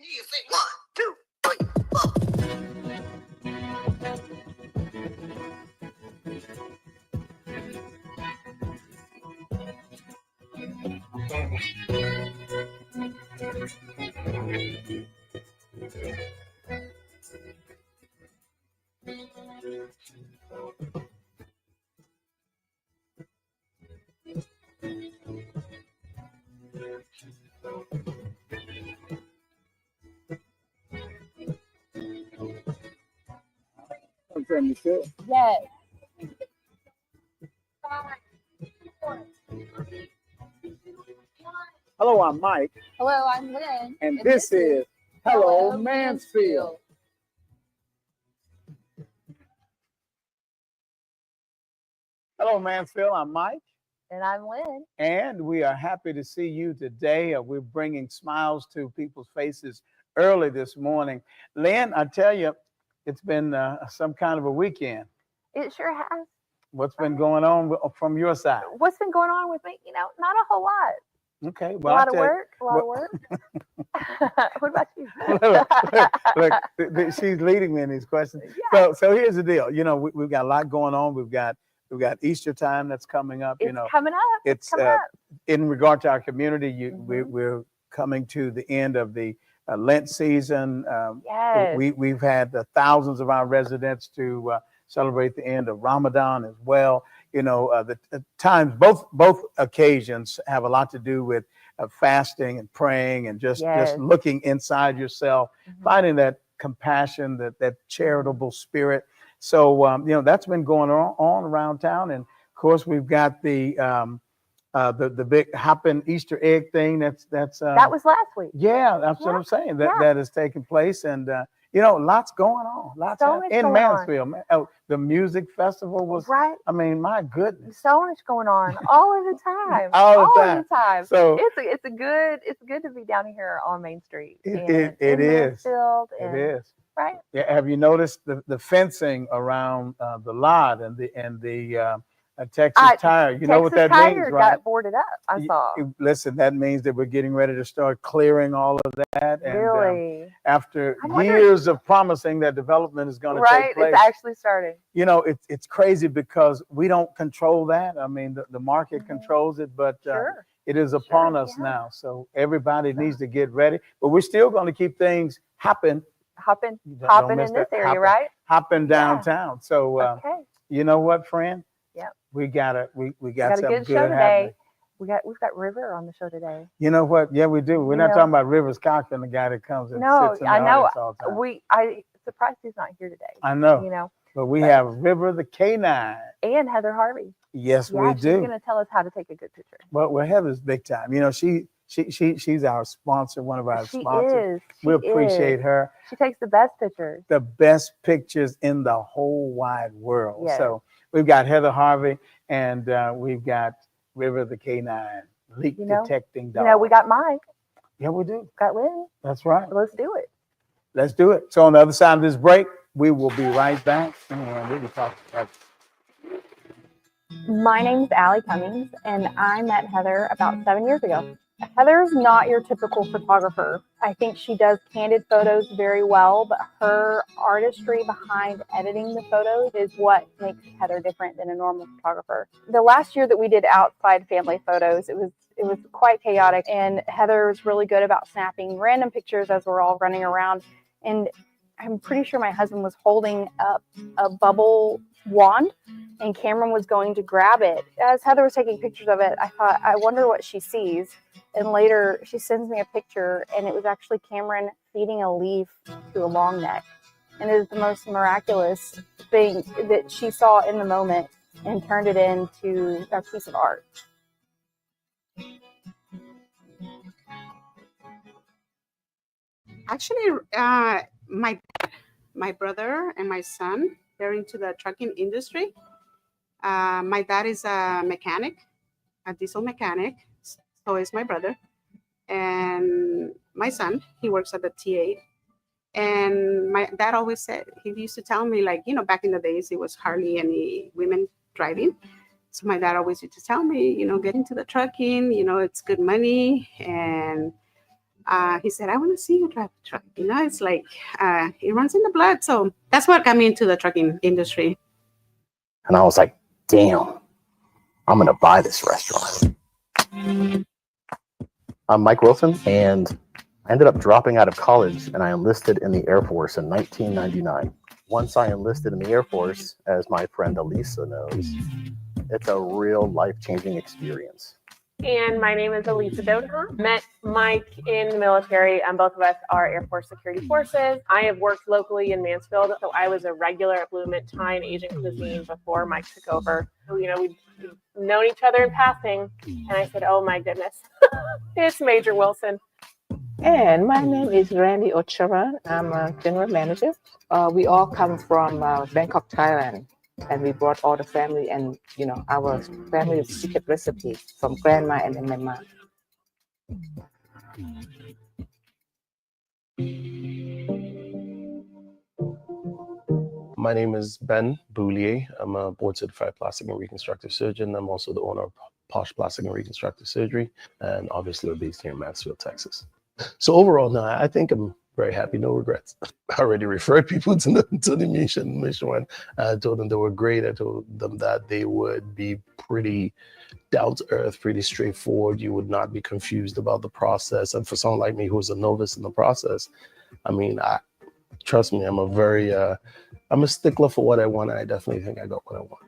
You say 1, 2, 3, 4. Yes. Hello, I'm Mike. Hello, I'm Lynn. And this is Hello Mansfield. Hello, Mansfield. I'm Mike. And I'm Lynn. And we are happy to see you today. We're bringing smiles to people's faces early this morning. Lynn, I tell you, it's been some kind of a weekend. It sure has. What's been going on from your side? What's been going on with me? You know, not a whole lot. Okay. Well, a lot of work. What about you? look, she's leading me in these questions. Yeah. So here's the deal. You know, we've got a lot going on. We've got Easter time that's coming up. It's coming up. It's coming up. In regard to our community. We're coming to the end of the Lent season. Yes. We've had thousands of our residents to celebrate the end of Ramadan as well. You know, the times, both occasions have a lot to do with fasting and praying and just looking inside yourself, finding that compassion, that charitable spirit. So, you know, that's been going on around town. And of course, we've got the big hopping Easter egg thing. That was last week. Yeah, that's what I'm saying. That is taking place. And, you know, lots going on. Lots in Mansfield. The music festival was right. I mean, my goodness. So much going on all of the time. all the time. So it's good to be down here on Main Street. It is. It is. Right. Yeah. Have you noticed the fencing around the lot and the Texas Tire? You know what that means, right? Got boarded up. I saw. Listen, that means that we're getting ready to start clearing all of that. And really? After years of promising that development is going to take place. It's actually starting. You know, it's crazy because we don't control that. I mean, the market controls it, but it is upon us now. So everybody needs to get ready. But we're still going to keep things hopping in this area, right? Hopping downtown. So, you know what, friend? Yeah. We got a good show today. We've got River on the show today. You know what? Yeah, we do. We're not talking about Rivers Cochran, the guy that comes and sits in the audience all the time. I'm surprised he's not here today. I know. You know. But we have River the K9. And Heather Harvey. Yes, we do. She's going to tell us how to take a good picture. Well, Heather's big time. You know, she's our sponsor, one of our sponsors. We appreciate her. She takes the best pictures. The best pictures in the whole wide world. Yes. So we've got Heather Harvey and we've got River the K9, leak detecting dog. You know, we got Mike. Yeah, we do. Got Lynn. That's right. So let's do it. Let's do it. So on the other side of this break, we will be right back. And we'll be talking about My name's Allie Cummings, and I met Heather about 7 years ago. Heather's not your typical photographer. I think she does candid photos very well, but her artistry behind editing the photos is what makes Heather different than a normal photographer. The last year that we did outside family photos, it was quite chaotic, and Heather was really good about snapping random pictures as we're all running around. And I'm pretty sure my husband was holding up a bubble wand and Cameron was going to grab it. As Heather was taking pictures of it, I thought, I wonder what she sees. And later she sends me a picture and it was actually Cameron feeding a leaf to a long neck. And it is the most miraculous thing that she saw in the moment and turned it into a piece of art. Actually, my brother and my son, they're into the trucking industry. My dad is a mechanic, a diesel mechanic. So is my brother. And my son, he works at the T8. And my dad always said, he used to tell me, like, you know, back in the days, it was hardly any women driving. So my dad always used to tell me, you know, get into the trucking, you know, it's good money. And he said, I want to see you drive a truck. You know, it's like it runs in the blood. So that's what got me into the trucking industry. And I was like, damn, I'm going to buy this restaurant. I'm Mike Wilson, and I ended up dropping out of college, and I enlisted in the Air Force in 1999. Once I enlisted in the Air Force, as my friend Elisa knows, it's a real life-changing experience. And my name is Elisa Dodenhoff. Met Mike in the military, and both of us are Air Force Security Forces. I have worked locally in Mansfield, so I was a regular at Blue Mint Thai and Asian Cuisine before Mike took over. You know, we've known each other in passing, and I said, oh my goodness, it's Major Wilson. And my name is Randy Ochoa. I'm a general manager. We all come from Bangkok, Thailand. And we brought all the family and, you know, our family secret recipe from grandma and then my mom. My name is Ben Boulier. I'm a board certified plastic and reconstructive surgeon. I'm also the owner of Posh Plastic and Reconstructive Surgery. And obviously we're based here in Mansfield, Texas. So overall, no, I think I'm very happy, no regrets. I already referred people to the mission one. I told them they were great. I told them that they would be pretty down to earth, pretty straightforward. You would not be confused about the process. And for someone like me who's a novice in the process, I mean, trust me, I'm a stickler for what I want. And I definitely think I got what I want.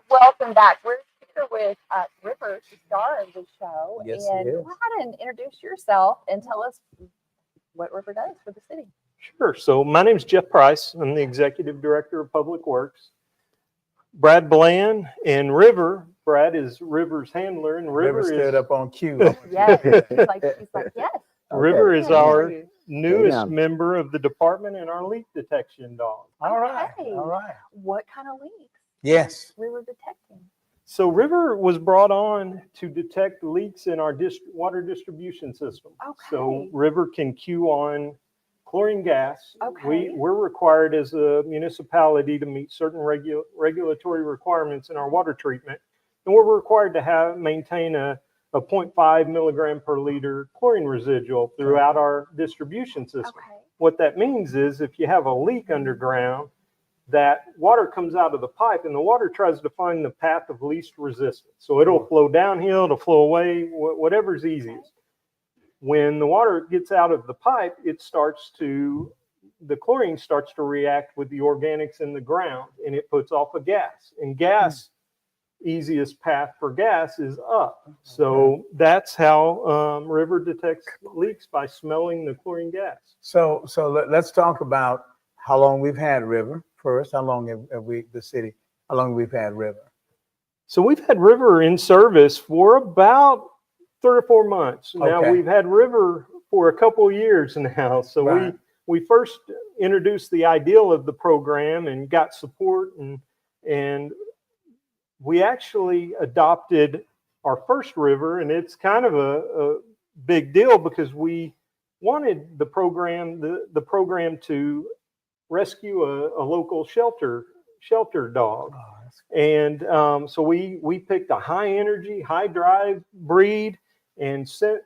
Welcome back. We're here with River, the star of the show. Yes, and it is. go ahead and introduce yourself and tell us what River does for the city. Sure. So my name is Jeff Price. I'm the Executive Director of Public Works. Brad Bland and River. Brad is River's handler, and River stood up on cue. Yes. He's like, yes. River is Yeah, our you. newest Yeah. member of the department and our leak detection dog. All right. Okay. All right. What kind of leaks Yes. we were detecting? So River was brought on to detect leaks in our water distribution system. So Okay. River can queue on chlorine gas. Okay. We're required as a municipality to meet certain regulatory requirements in our water treatment. And we're required to maintain a 0.5 milligram per liter chlorine residual throughout our distribution system. Okay. What that means is if you have a leak underground, that water comes out of the pipe and the water tries to find the path of least resistance. So it'll flow downhill, it'll flow away, whatever's easiest. When the water gets out of the pipe, the chlorine starts to react with the organics in the ground and it puts off a gas. And gas, easiest path for gas is up. So that's how River detects leaks, by smelling the chlorine gas. So let's talk about how long we've had River first. How long have we, the city, how long we've had River? So we've had River in service for about 3 or 4 months. Now Okay. we've had River for a couple of years now. So Right. we first introduced the ideal of the program and got support, and we actually adopted our first River, and it's kind of a big deal because we wanted the program to rescue a local shelter dog. Oh, that's And so we picked a high energy, high drive breed and sent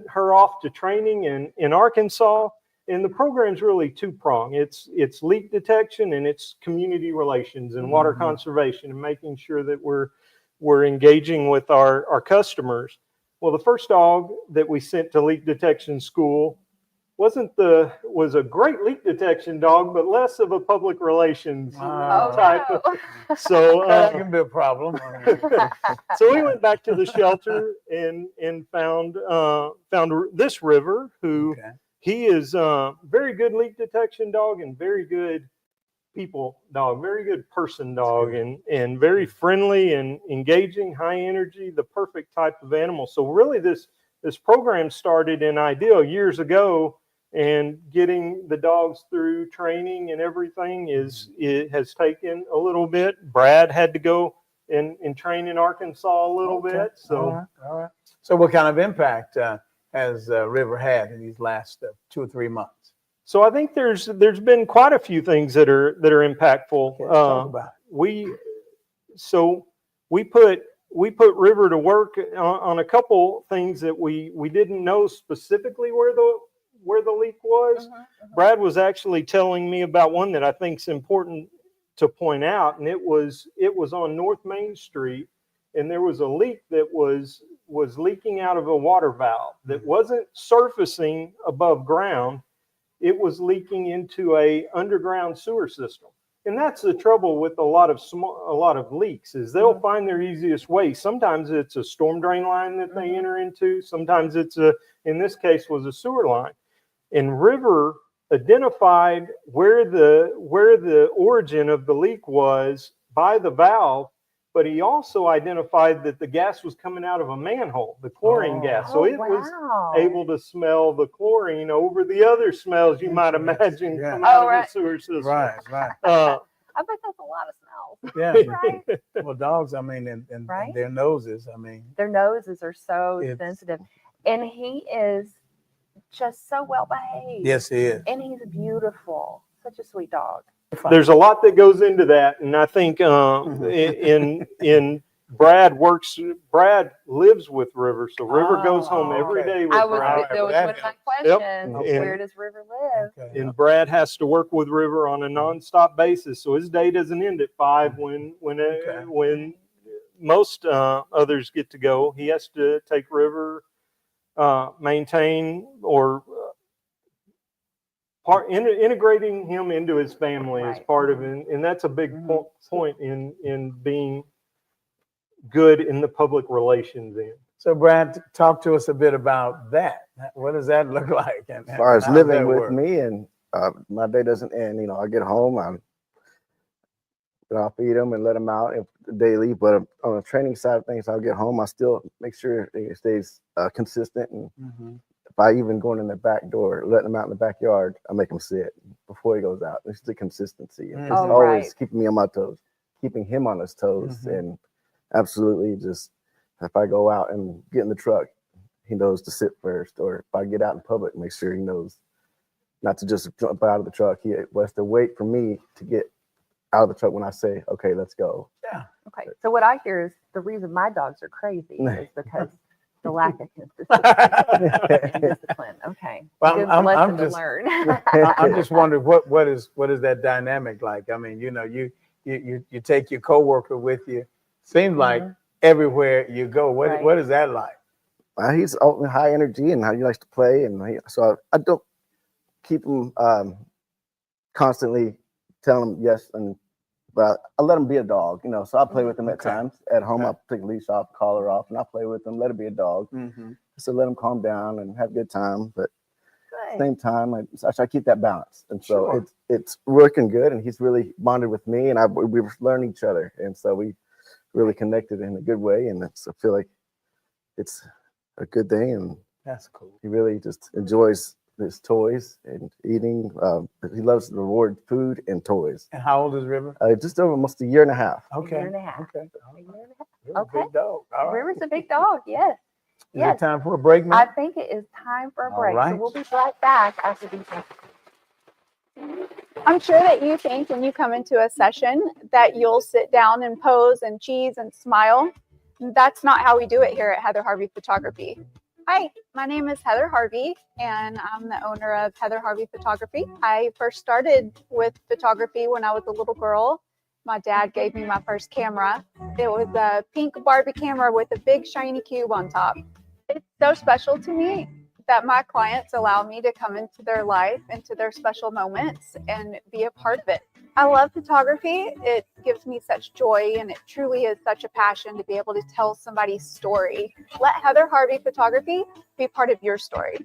her off to training in Arkansas. And the program's really two-pronged. It's leak detection and it's community relations and water conservation and making sure that we're engaging with our customers. Well, the first dog that we sent to leak detection school was a great leak detection dog, but less of a public relations type. So that can be a problem. so we went back to the shelter and found this River, who he is very good leak detection dog and very good people dog, very good person dog, and very friendly and engaging, high energy, the perfect type of animal. So really this program started in Ideal years ago, and getting the dogs through training and everything it has taken a little bit. Brad had to go and train in Arkansas a little bit. So all right. So what kind of impact has River had in these last 2 or 3 months? So I think there's been quite a few things that are impactful. Talk about it. We put River to work on a couple things that we didn't know specifically where the leak was. Brad was actually telling me about one that I think is important to point out, and it was on North Main Street, and there was a leak that was leaking out of a water valve that wasn't surfacing above ground. It was leaking into a underground sewer system. And that's the trouble with a lot of leaks, is they'll find their easiest way. Sometimes it's a storm drain line that they enter into. Sometimes it's in this case was a sewer line. And River identified where the origin of the leak was by the valve, but he also identified that the gas was coming out of a manhole, the chlorine gas. So it was able to smell the chlorine over the other smells you might imagine come out of the sewer system. Right. I bet that's a lot of smells. Yeah. Right? Well, dogs, I mean, and their noses, I mean. Their noses are so sensitive. And he is just so well behaved. Yes, he is. And he's beautiful. Such a sweet dog. There's a lot that goes into that, and I think in Brad lives with River, so River goes home every day with Brad. That was one of my questions. Where does River live? Okay. And Brad has to work with River on a nonstop basis, so his day doesn't end at 5 when most others get to go. He has to take River, maintain or integrating him into his family is part of it, and that's a big point in being good in the public relations end. So, Brad, talk to us a bit about that. What does that look like? And As far as how does living that with work? me, and my day doesn't end. You know, I get home, I'll feed them and let them out daily. But on the training side of things, I'll get home, I still make sure it stays consistent. And if I even going in the back door, letting them out in the backyard, I make them sit before he goes out. It's the consistency. It's always keeping me on my toes, keeping him on his toes, and absolutely just if I go out and get in the truck, he knows to sit first. Or if I get out in public, make sure he knows not to just jump out of the truck. He has to wait for me to get out of the truck when I say, okay, let's go. Yeah. Okay. So what I hear is the reason my dogs are crazy is because the lack of discipline. Okay. Well, Good I'm lesson to just learn. I'm just wondering what is that dynamic like? I mean, you know, you take your coworker with you. Seems like everywhere you go. What is that like? He's high energy and he likes to play, and so I don't keep him constantly telling him yes, but I let him be a dog, you know. So I play with him at times. At home, I'll take the leash off, collar off, and I play with him. Let him be a dog. So let him calm down and have a good time. But at the same time, I try to keep that balance. And so it's working good, and he's really bonded with me, and we were learning each other, and so we really connected in a good way. And I feel like it's a good thing, and that's cool. He really just enjoys his toys and eating. He loves the reward food and toys. And how old is River? Just over almost a year and a half. Okay. A year and a half. Okay. Okay. Big dog. All right. River's a big dog. Yes. Is it time for a break, man? I think it is time for a break. right. So we'll be right back after these. I'm sure that you think when you come into a session that you'll sit down and pose and cheese and smile. That's not how we do it here at Heather Harvey Photography. Hi, my name is Heather Harvey, and I'm the owner of Heather Harvey Photography. I first started with photography when I was a little girl. My dad gave me my first camera. It was a pink Barbie camera with a big shiny cube on top. It's so special to me that my clients allow me to come into their life, into their special moments, and be a part of it. I love photography. It gives me such joy, and it truly is such a passion to be able to tell somebody's story. Let Heather Harvey Photography be part of your story.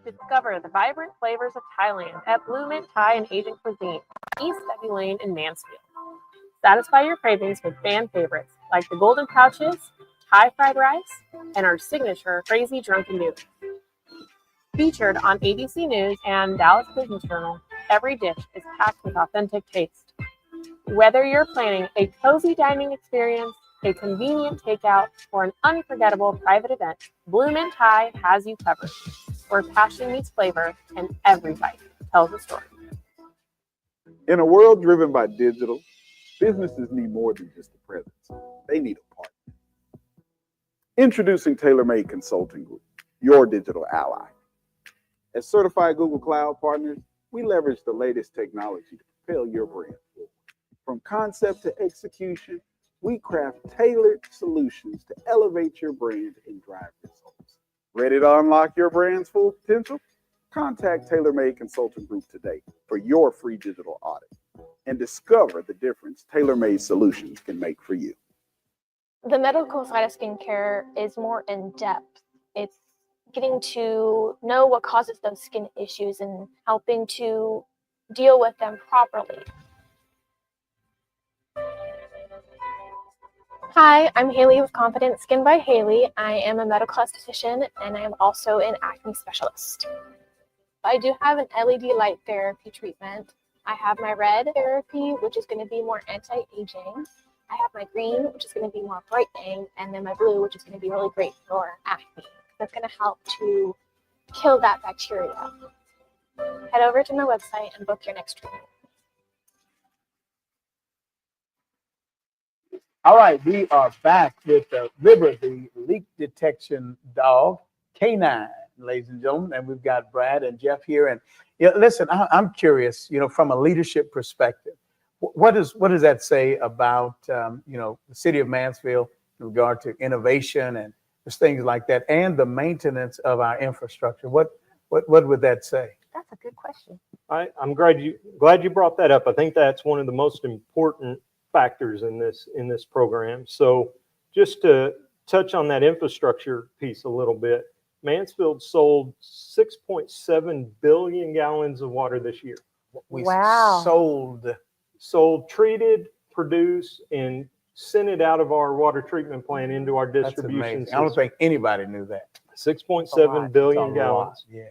Discover the vibrant flavors of Thailand at Blue Mint Thai and Asian Cuisine, East Debbie Lane in Mansfield. Satisfy your cravings with fan favorites like the Golden Pouches, Thai fried rice, and our signature Crazy Drunken Noodles. Featured on ABC News and Dallas Business Journal, every dish is packed with authentic taste. Whether you're planning a cozy dining experience, a convenient takeout, or an unforgettable private event, Blue Mint Thai has you covered, where passion meets flavor and every bite tells a story. In a world driven by digital, businesses need more than just a presence. They need a partner. Introducing TaylorMade Consulting Group, your digital ally. As certified Google Cloud partners, we leverage the latest technology to propel your brand forward. From concept to execution, we craft tailored solutions to elevate your brand and drive results. Ready to unlock your brand's full potential? Contact TaylorMade Consulting Group today for your free digital audit and discover the difference TaylorMade solutions can make for you. The medical side of skincare is more in depth. It's getting to know what causes those skin issues and helping to deal with them properly. Hi, I'm Haley with Confident Skin by Haley. I am a medical esthetician and I am also an acne specialist. I do have an LED light therapy treatment. I have my red therapy, which is going to be more anti-aging. I have my green, which is going to be more brightening, and then my blue, which is going to be really great for acne. That's going to help to kill that bacteria. Head over to my website and book your next treatment. All right, we are back with River, the leak detection dog, K9, ladies and gentlemen, and we've got Brad and Jeff here. And listen, I'm curious, from a leadership perspective, what does that say about the city of Mansfield in regard to innovation and just things like that, and the maintenance of our infrastructure? What would that say? That's a good question. I'm glad you brought that up. I think that's one of the most important factors in this program. So just to touch on that infrastructure piece a little bit, Mansfield sold 6.7 billion gallons of water this year. We Wow. sold, treated, produced, and sent it out of our water treatment plant into our distribution system. I don't think anybody knew that. 6.7 billion gallons. Yeah.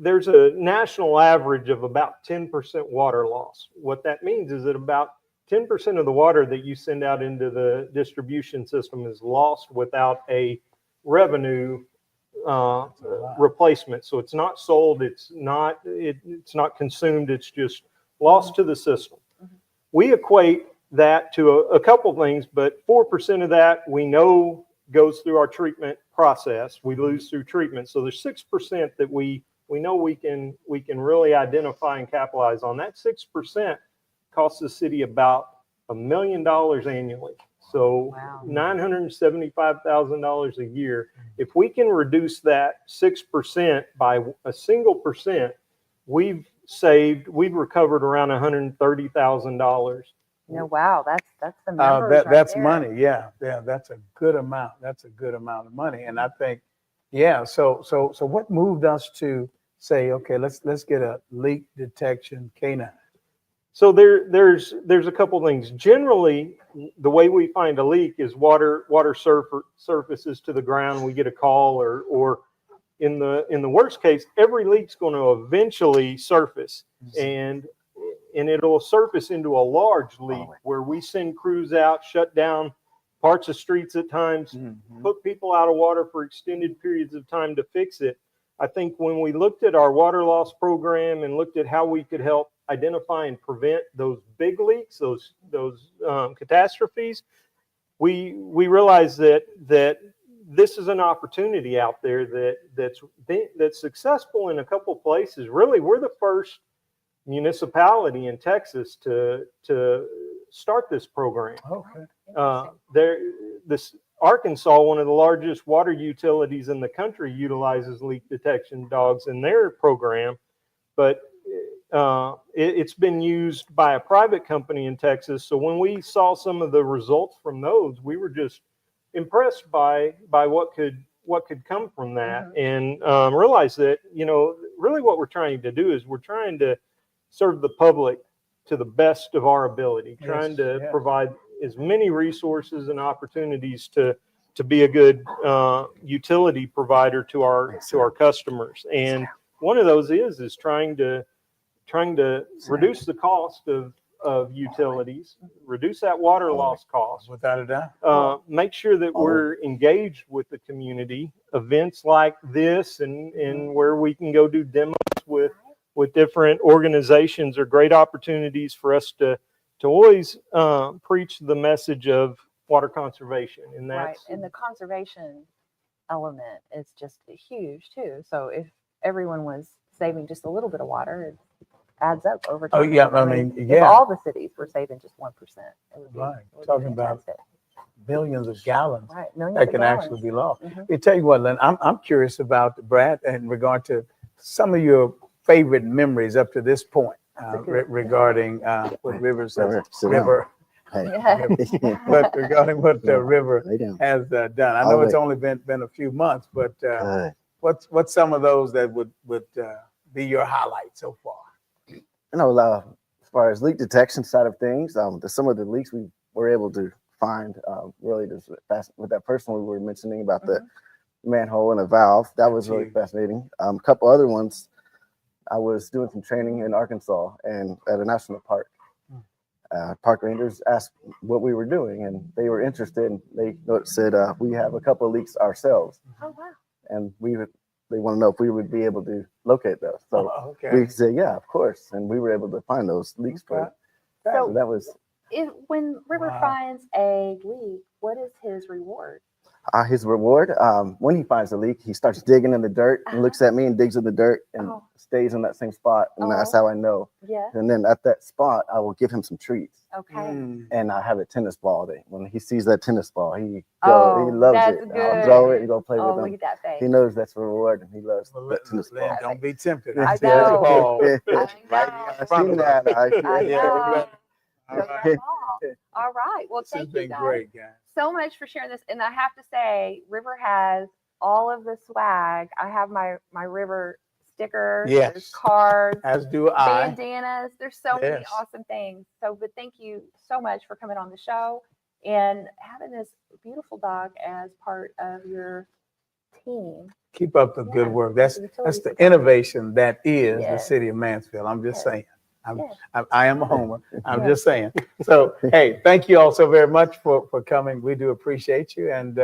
There's a national average of about 10% water loss. What that means is that about 10% of the water that you send out into the distribution system is lost without a revenue replacement. So it's not sold, it's not consumed, it's just lost to the system. We equate that to a couple things, but 4% of that we know goes through our treatment process. We lose through treatment. So there's 6% that we know we can really identify and capitalize on. That 6% costs the city about $1 million annually. So wow. $975,000 a year. If we can reduce that 6% by a single percent, we've recovered around $130,000. Wow, that's the numbers that's right money. Yeah, that's a good amount. That's a good amount of money. And I think, so what moved us to say, okay, let's get a leak detection K9? So there's a couple things. Generally, the way we find a leak is water surfaces to the ground. We get a call, or in the worst case, every leak's going to eventually surface, and it'll surface into a large leak where we send crews out, shut down parts of streets at times, put people out of water for extended periods of time to fix it. I think when we looked at our water loss program and looked at how we could help identify and prevent those big leaks, those catastrophes, we realized that this is an opportunity out there that's successful in a couple places. Really, we're the first municipality in Texas to start this program. This Arkansas, one of the largest water utilities in the country, utilizes leak detection dogs in their program, but it's been used by a private company in Texas. So when we saw some of the results from those, we were just impressed by what could come from that, and realized that, really what we're trying to do is we're trying to serve the public to the best of our ability, trying to provide as many resources and opportunities to be a good utility provider to our customers. And one of those is trying to reduce the cost of utilities, reduce that water loss cost. Without a doubt. Make sure that we're engaged with the community, events like this, and where we can go do demos with different organizations are great opportunities for us to always preach the message of water conservation. And that's right. And the conservation element is just huge too. So if everyone was saving just a little bit of water, it adds up over time. Oh yeah, I mean, if all the cities were saving just 1%, it would be, right. It would Talking be about billions of gallons millions that of can gallons. actually be lost. Let me tell you what, Lynn, I'm curious about, Brad, in regard to some of your favorite memories up to this point regarding what River but regarding what the River has done. I know it's only been a few months, but what's some of those that would be your highlight so far? As far as leak detection side of things, some of the leaks we were able to find really just with that person we were mentioning about the manhole and a valve. That was really fascinating. A couple other ones, I was doing some training in Arkansas and at a national park. Park rangers asked what we were doing, and they were interested. And they said we have a couple of leaks ourselves. Oh wow! And they want to know if we would be able to locate those. So we said, yeah, of course. And we were able to find those leaks. So that was. When River finds a leak, what is his reward? His reward, when he finds a leak, he starts digging in the dirt and looks at me and digs in the dirt and stays in that same spot. And that's how I know. Yeah. And then at that spot, I will give him some treats. Okay. And I have a tennis ball. When he sees that tennis ball, he loves it. Good. I'll throw it and go play with him. Look at that face. He knows that's a reward, and he loves that tennis ball. Don't be tempted. I know. I've seen that. I know. All right. Well, thank you guys great, guys so much for sharing this. And I have to say, River has all of the swag. I have my River stickers, there's cards, as do I. Bandanas. There's so many awesome things. But thank you so much for coming on the show and having this beautiful dog as part of your team. Keep up the good work. That's the innovation that is the city of Mansfield. I'm just saying. I am a homer. I'm just saying. So, hey, thank you all so very much for coming. We do appreciate you. And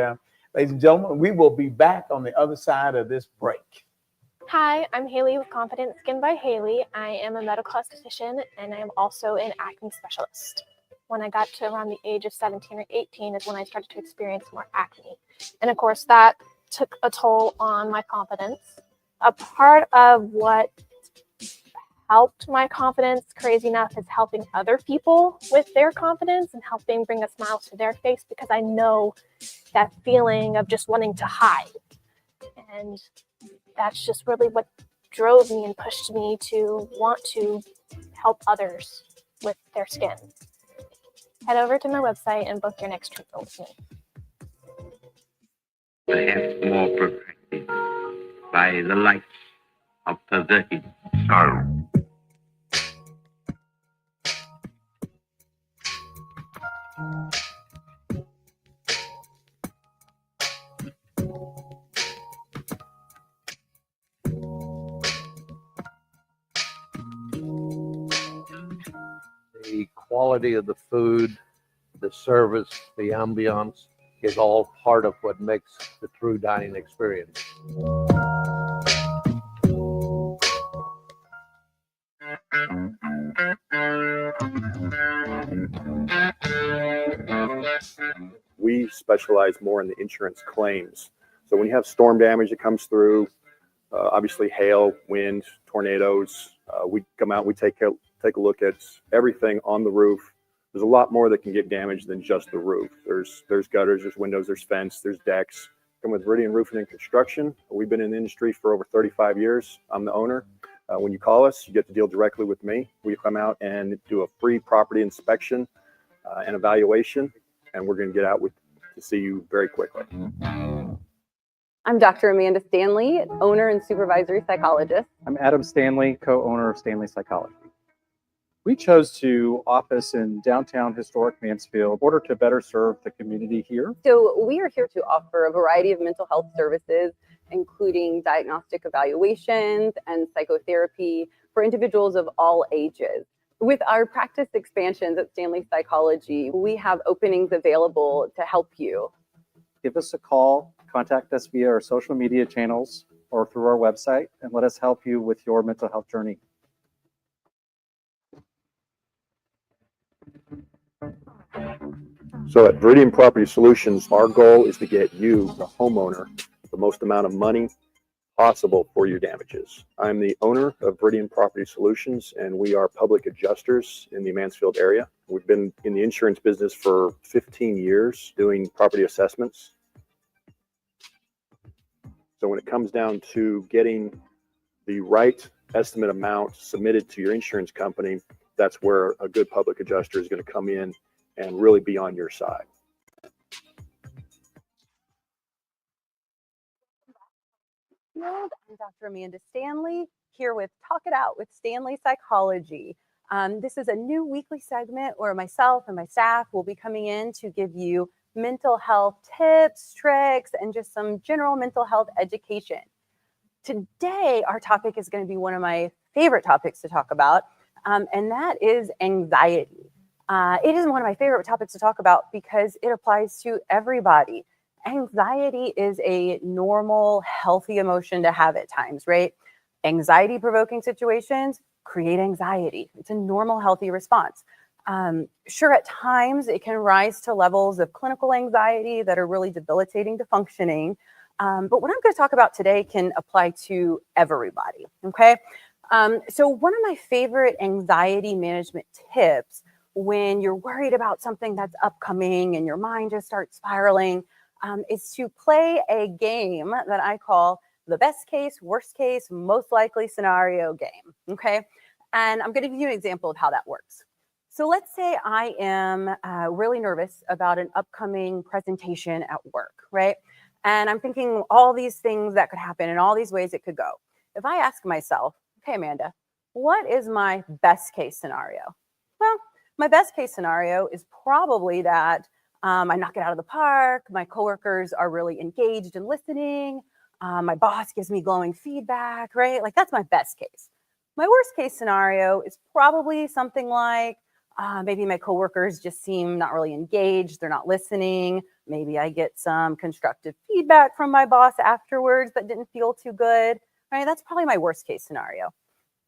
ladies and gentlemen, we will be back on the other side of this break. Hi, I'm Haley with Confident Skin by Haley. I am a medical esthetician, and I am also an acne specialist. When I got to around the age of 17 or 18 is when I started to experience more acne. And of course, that took a toll on my confidence. A part of what helped my confidence, crazy enough, is helping other people with their confidence and helping bring a smile to their face, because I know that feeling of just wanting to hide. And that's just really what drove me and pushed me to want to help others with their skin. Head over to my website and book your next treatment with me. Perhaps more perfected by the light of perverted sorrow. The quality of the food, the service, the ambiance is all part of what makes the true dining experience. We specialize more in the insurance claims. So when you have storm damage that comes through, obviously hail, wind, tornadoes, we come out, we take a look at everything on the roof. There's a lot more that can get damaged than just the roof. There's gutters, there's windows, there's fence, there's decks. Come with Viridian Roofing and Construction. We've been in the industry for over 35 years. I'm the owner. When you call us, you get to deal directly with me. We come out and do a free property inspection and evaluation, and we're going to get out to see you very quickly. I'm Dr. Amanda Stanley, owner and supervisory psychologist. I'm Adam Stanley, co-owner of Stanley Psychology. We chose to office in downtown historic Mansfield in order to better serve the community here. So we are here to offer a variety of mental health services, including diagnostic evaluations and psychotherapy for individuals of all ages. With our practice expansions at Stanley Psychology, we have openings available to help you. Give us a call, contact us via our social media channels or through our website, and let us help you with your mental health journey. So at Viridian Property Solutions, our goal is to get you, the homeowner, the most amount of money possible for your damages. I'm the owner of Viridian Property Solutions, and we are public adjusters in the Mansfield area. We've been in the insurance business for 15 years doing property assessments. So when it comes down to getting the right estimate amount submitted to your insurance company, that's where a good public adjuster is going to come in and really be on your side. I'm Dr. Amanda Stanley, here with Talk It Out with Stanley Psychology. This is a new weekly segment where myself and my staff will be coming in to give you mental health tips, tricks, and just some general mental health education. Today, our topic is going to be one of my favorite topics to talk about, and that is anxiety. It is one of my favorite topics to talk about because it applies to everybody. Anxiety is a normal, healthy emotion to have at times, right? Anxiety-provoking situations create anxiety. It's a normal, healthy response. Sure, at times it can rise to levels of clinical anxiety that are really debilitating to functioning. But what I'm going to talk about today can apply to everybody, okay? So one of my favorite anxiety management tips when you're worried about something that's upcoming and your mind just starts spiraling is to play a game that I call the best case, worst case, most likely scenario game, okay? And I'm going to give you an example of how that works. So let's say I am really nervous about an upcoming presentation at work, right? And I'm thinking all these things that could happen and all these ways it could go. If I ask myself, okay, Amanda, what is my best case scenario? Well, my best case scenario is probably that I knock it out of the park, my coworkers are really engaged and listening, my boss gives me glowing feedback, right? Like that's my best case. My worst case scenario is probably something like maybe my coworkers just seem not really engaged, they're not listening. Maybe I get some constructive feedback from my boss afterwards that didn't feel too good, right? That's probably my worst case scenario.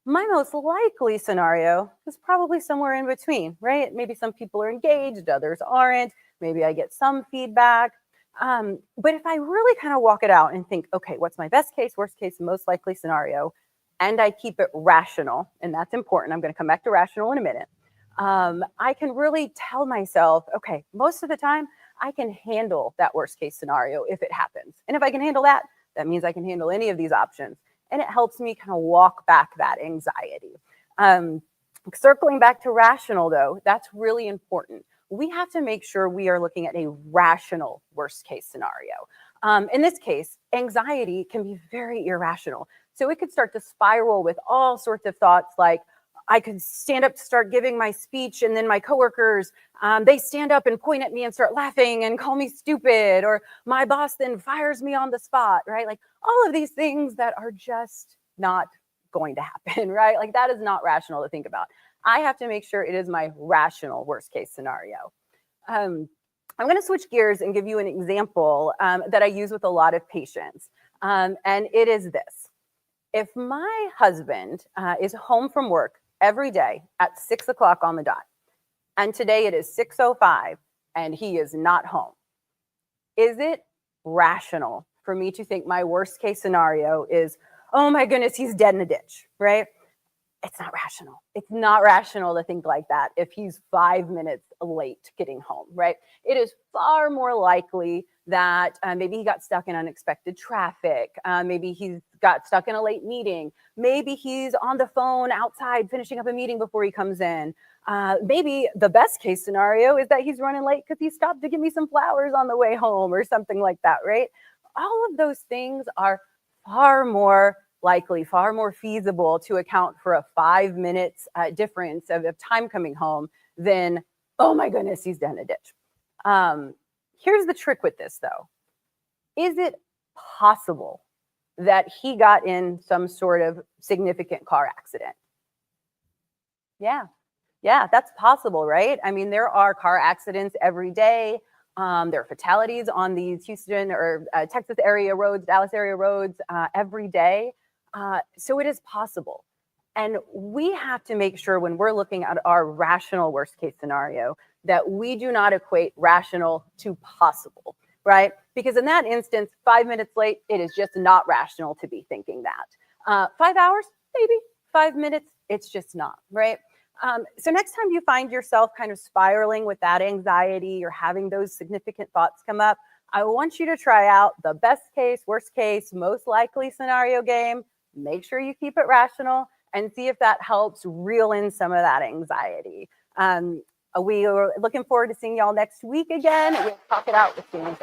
My most likely scenario is probably somewhere in between, right? Maybe some people are engaged, others aren't. Maybe I get some feedback. But if I really kind of walk it out and think, okay, what's my best case, worst case, most likely scenario, and I keep it rational, and that's important. I'm going to come back to rational in a minute. I can really tell myself, okay, most of the time I can handle that worst case scenario if it happens. And if I can handle that, that means I can handle any of these options. And it helps me kind of walk back that anxiety. Circling back to rational though, that's really important. We have to make sure we are looking at a rational worst case scenario. In this case, anxiety can be very irrational. So it could start to spiral with all sorts of thoughts like, I could stand up to start giving my speech, and then my coworkers, they stand up and point at me and start laughing and call me stupid, or my boss then fires me on the spot, right? Like all of these things that are just not going to happen, right? Like that is not rational to think about. I have to make sure it is my rational worst case scenario. I'm going to switch gears and give you an example that I use with a lot of patients. And it is this. If my husband is home from work every day at 6 o'clock on the dot, and today it is 6:05 and he is not home, is it rational for me to think my worst case scenario is, oh my goodness, he's dead in a ditch, right? It's not rational. It's not rational to think like that if he's 5 minutes late getting home, right? It is far more likely that maybe he got stuck in unexpected traffic. Maybe he's got stuck in a late meeting. Maybe he's on the phone outside finishing up a meeting before he comes in. Maybe the best case scenario is that he's running late because he stopped to give me some flowers on the way home or something like that, right? All of those things are far more likely, far more feasible to account for a 5 minutes difference of time coming home than, oh my goodness, he's dead in a ditch. Here's the trick with this though. Is it possible that he got in some sort of significant car accident? Yeah, that's possible, right? I mean, there are car accidents every day. There are fatalities on these Houston or Texas area roads, Dallas area roads every day. So it is possible. And we have to make sure when we're looking at our rational worst case scenario that we do not equate rational to possible, right? Because in that instance, 5 minutes late, it is just not rational to be thinking that. 5 hours, maybe. 5 minutes, it's just not, right? So next time you find yourself kind of spiraling with that anxiety or having those significant thoughts come up, I want you to try out the best case, worst case, most likely scenario game. Make sure you keep it rational and see if that helps reel in some of that anxiety. We are looking forward to seeing y'all next week again. We'll talk it out with Stanley.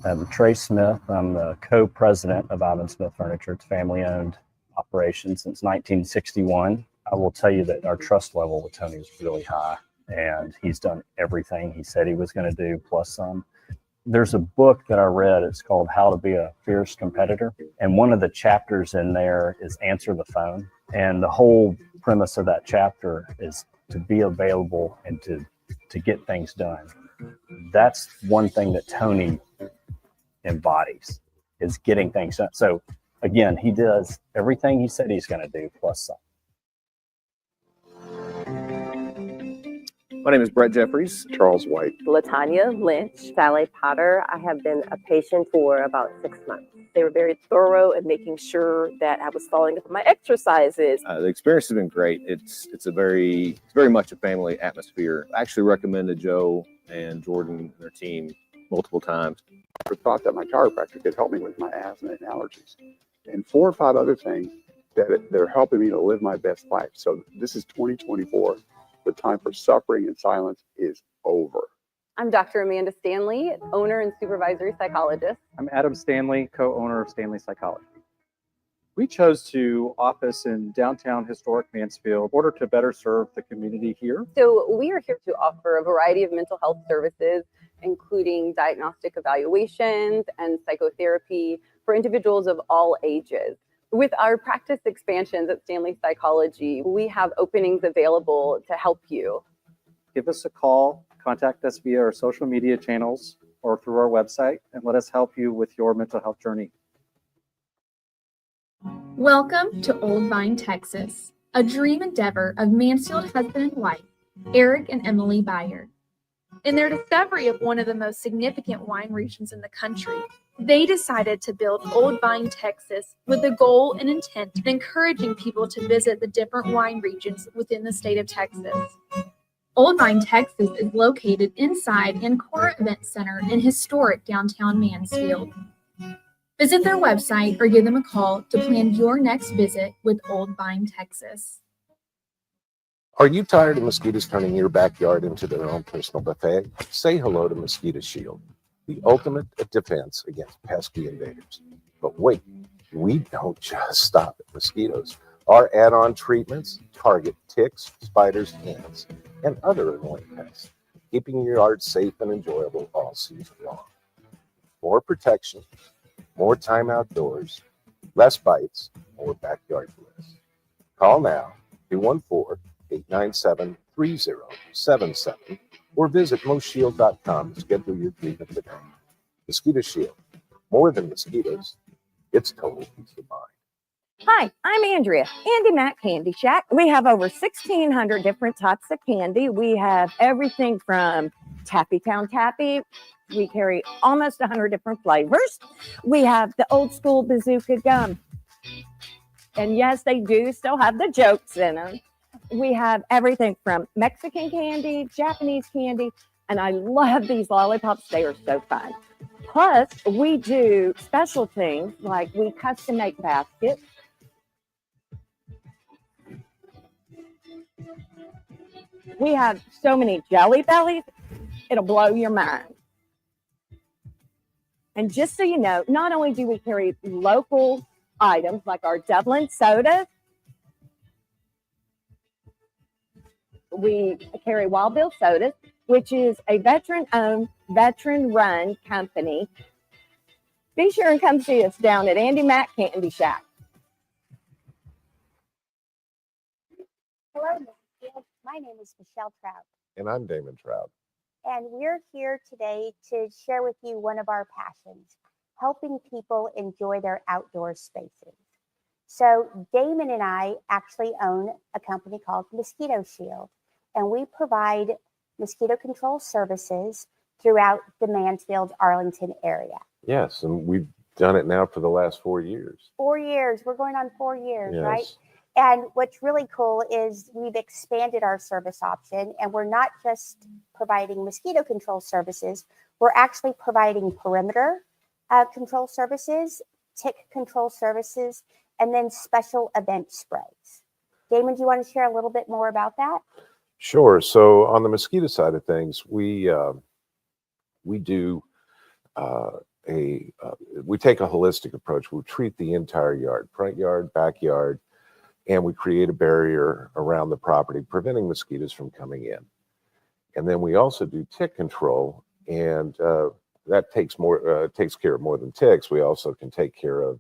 I'm Trey Smith. I'm the co-president of Ivan Smith Furniture. It's family-owned operation since 1961. I will tell you that our trust level with Tony is really high, and he's done everything he said he was going to do, plus some. There's a book that I read. It's called How to Be a Fierce Competitor. And one of the chapters in there is Answer the Phone. And the whole premise of that chapter is to be available and to get things done. That's one thing that Tony embodies, is getting things done. So again, he does everything he said he's going to do, plus some. My name is Brett Jeffries. Charles White. Latanya Lynch. Sally Potter. I have been a patient for about 6 months. They were very thorough in making sure that I was following up with my exercises. The experience has been great. It's very much a family atmosphere. I actually recommended Joe and Jordan and their team multiple times. I thought that my chiropractor could help me with my asthma and allergies and 4 or 5 other things that they're helping me to live my best life. So this is 2024. The time for suffering and silence is over. I'm Dr. Amanda Stanley, owner and supervisory psychologist. I'm Adam Stanley, co-owner of Stanley Psychology. We chose to office in downtown historic Mansfield in order to better serve the community here. So we are here to offer a variety of mental health services, including diagnostic evaluations and psychotherapy for individuals of all ages. With our practice expansions at Stanley Psychology, we have openings available to help you. Give us a call, contact us via our social media channels or through our website, and let us help you with your mental health journey. Welcome to Old Vine, Texas, a dream endeavor of Mansfield husband and wife, Eric and Emily Beyer. In their discovery of one of the most significant wine regions in the country, they decided to build Old Vine, Texas, with the goal and intent of encouraging people to visit the different wine regions within the state of Texas. Old Vine, Texas is located inside Ancora Event Center in historic downtown Mansfield. Visit their website or give them a call to plan your next visit with Old Vine, Texas. Are you tired of mosquitoes turning your backyard into their own personal buffet? Say hello to Mosquito Shield. the ultimate defense against pesky invaders. But wait, we don't just stop at mosquitoes. Our add-on treatments target ticks, spiders, ants, and other annoying pests, keeping your yard safe and enjoyable all season long. More protection, more time outdoors, less bites, more backyard bliss. Call now, 214-897-3077, or visit moshield.com to schedule your treatment today. Mosquito Shield, more than mosquitoes, it's total peace of mind. Hi, I'm Andrea, Andy Mac Candy Shack. We have over 1,600 different types of candy. We have everything from Tappy Town Tappy. We carry almost 100 different flavors. We have the old school bazooka gum. And yes, they do still have the jokes in them. We have everything from Mexican candy, Japanese candy, and I love these lollipops. They are so fun. Plus, we do special things like we custom make baskets. We have so many jelly bellies, it'll blow your mind. And just so you know, not only do we carry local items like our Dublin soda, we carry Wild Bill Sodas, which is a veteran-owned, veteran-run company. Be sure and come see us down at Andy Mac Candy Shack. Hello, my name is Michelle Trout, And I'm Damon Trout. and we're here today to share with you one of our passions, helping people enjoy their outdoor spaces. So Damon and I actually own a company called Mosquito Shield, and we provide mosquito control services throughout the Mansfield, Arlington area. Yes, and we've done it now for the last 4 years. 4 years, we're going on 4 years, right? Yes. And what's really cool is we've expanded our service option, and we're not just providing mosquito control services, we're actually providing perimeter control services, tick control services, and then special event sprays. Damon, do you want to share a little bit more about that? Sure. So on the mosquito side of things, we do we take a holistic approach. We treat the entire yard, front yard, backyard, and we create a barrier around the property, preventing mosquitoes from coming in. And then we also do tick control, and that takes care of more than ticks. We also can take care of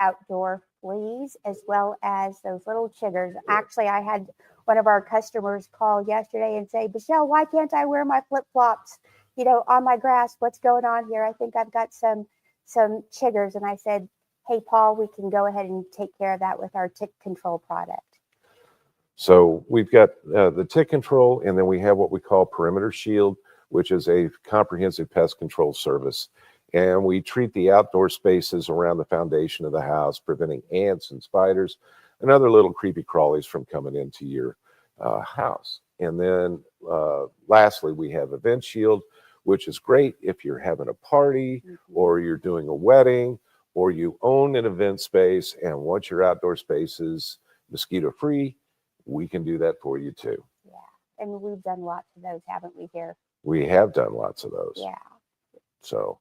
Outdoor fleas as well as those little chiggers. Actually, I had one of our customers call yesterday and say, Michelle, why can't I wear my flip-flops, on my grass? What's going on here? I think I've got some chiggers. And I said, hey, Paul, we can go ahead and take care of that with our tick control product. So we've got the tick control, and then we have what we call Perimeter Shield, which is a comprehensive pest control service. And we treat the outdoor spaces around the foundation of the house, preventing ants and spiders and other little creepy crawlies from coming into your house. And then lastly, we have Event Shield, which is great if you're having a party or you're doing a wedding or you own an event space and want your outdoor spaces mosquito free. We can do that for you too. Yeah. And we've done lots of those, haven't we, here? We have done lots of those. Yeah. So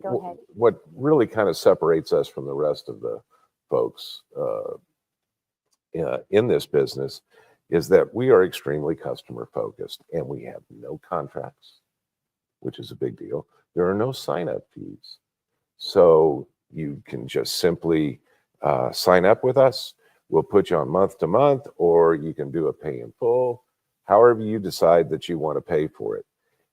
go ahead. What really kind of separates us from the rest of the folks in this business is that we are extremely customer focused, and we have no contracts, which is a big deal. There are no sign-up fees. So you can just simply sign up with us. We'll put you on month to month, or you can do a pay in full, however you decide that you want to pay for it.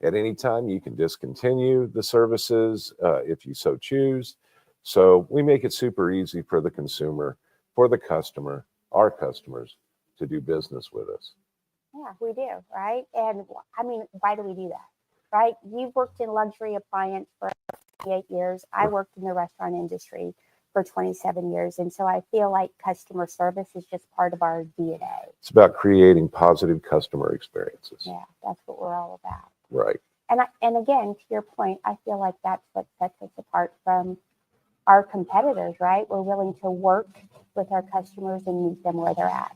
At any time, you can discontinue the services if you so choose. So we make it super easy for the consumer, for the customer, our customers, to do business with us. Yeah, we do, right? And I mean, why do we do that, right? You've worked in luxury appliance for 28 years. I worked in the restaurant industry for 27 years. And so I feel like customer service is just part of our DNA. It's about creating positive customer experiences. Yeah, that's what we're all about. Right. And again, to your point, I feel like that's what sets us apart from our competitors, right? We're willing to work with our customers and meet them where they're at.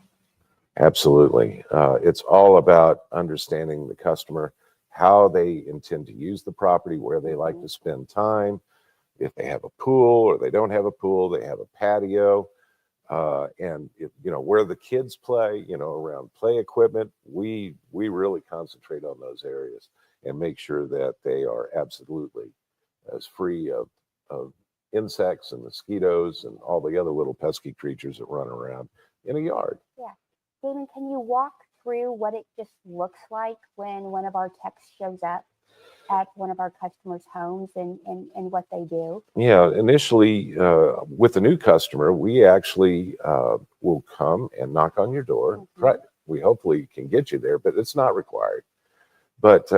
Absolutely. It's all about understanding the customer, how they intend to use the property, where they like to spend time, if they have a pool or they don't have a pool, they have a patio, and where the kids play, around play equipment. We really concentrate on those areas and make sure that they are absolutely as free of insects and mosquitoes and all the other little pesky creatures that run around in a yard. Yeah. Damon, can you walk through what it just looks like when one of our techs shows up at one of our customers' homes and what they do? Yeah, initially with a new customer, we actually will come and knock on your door. Right. We hopefully can get you there, but it's not required. But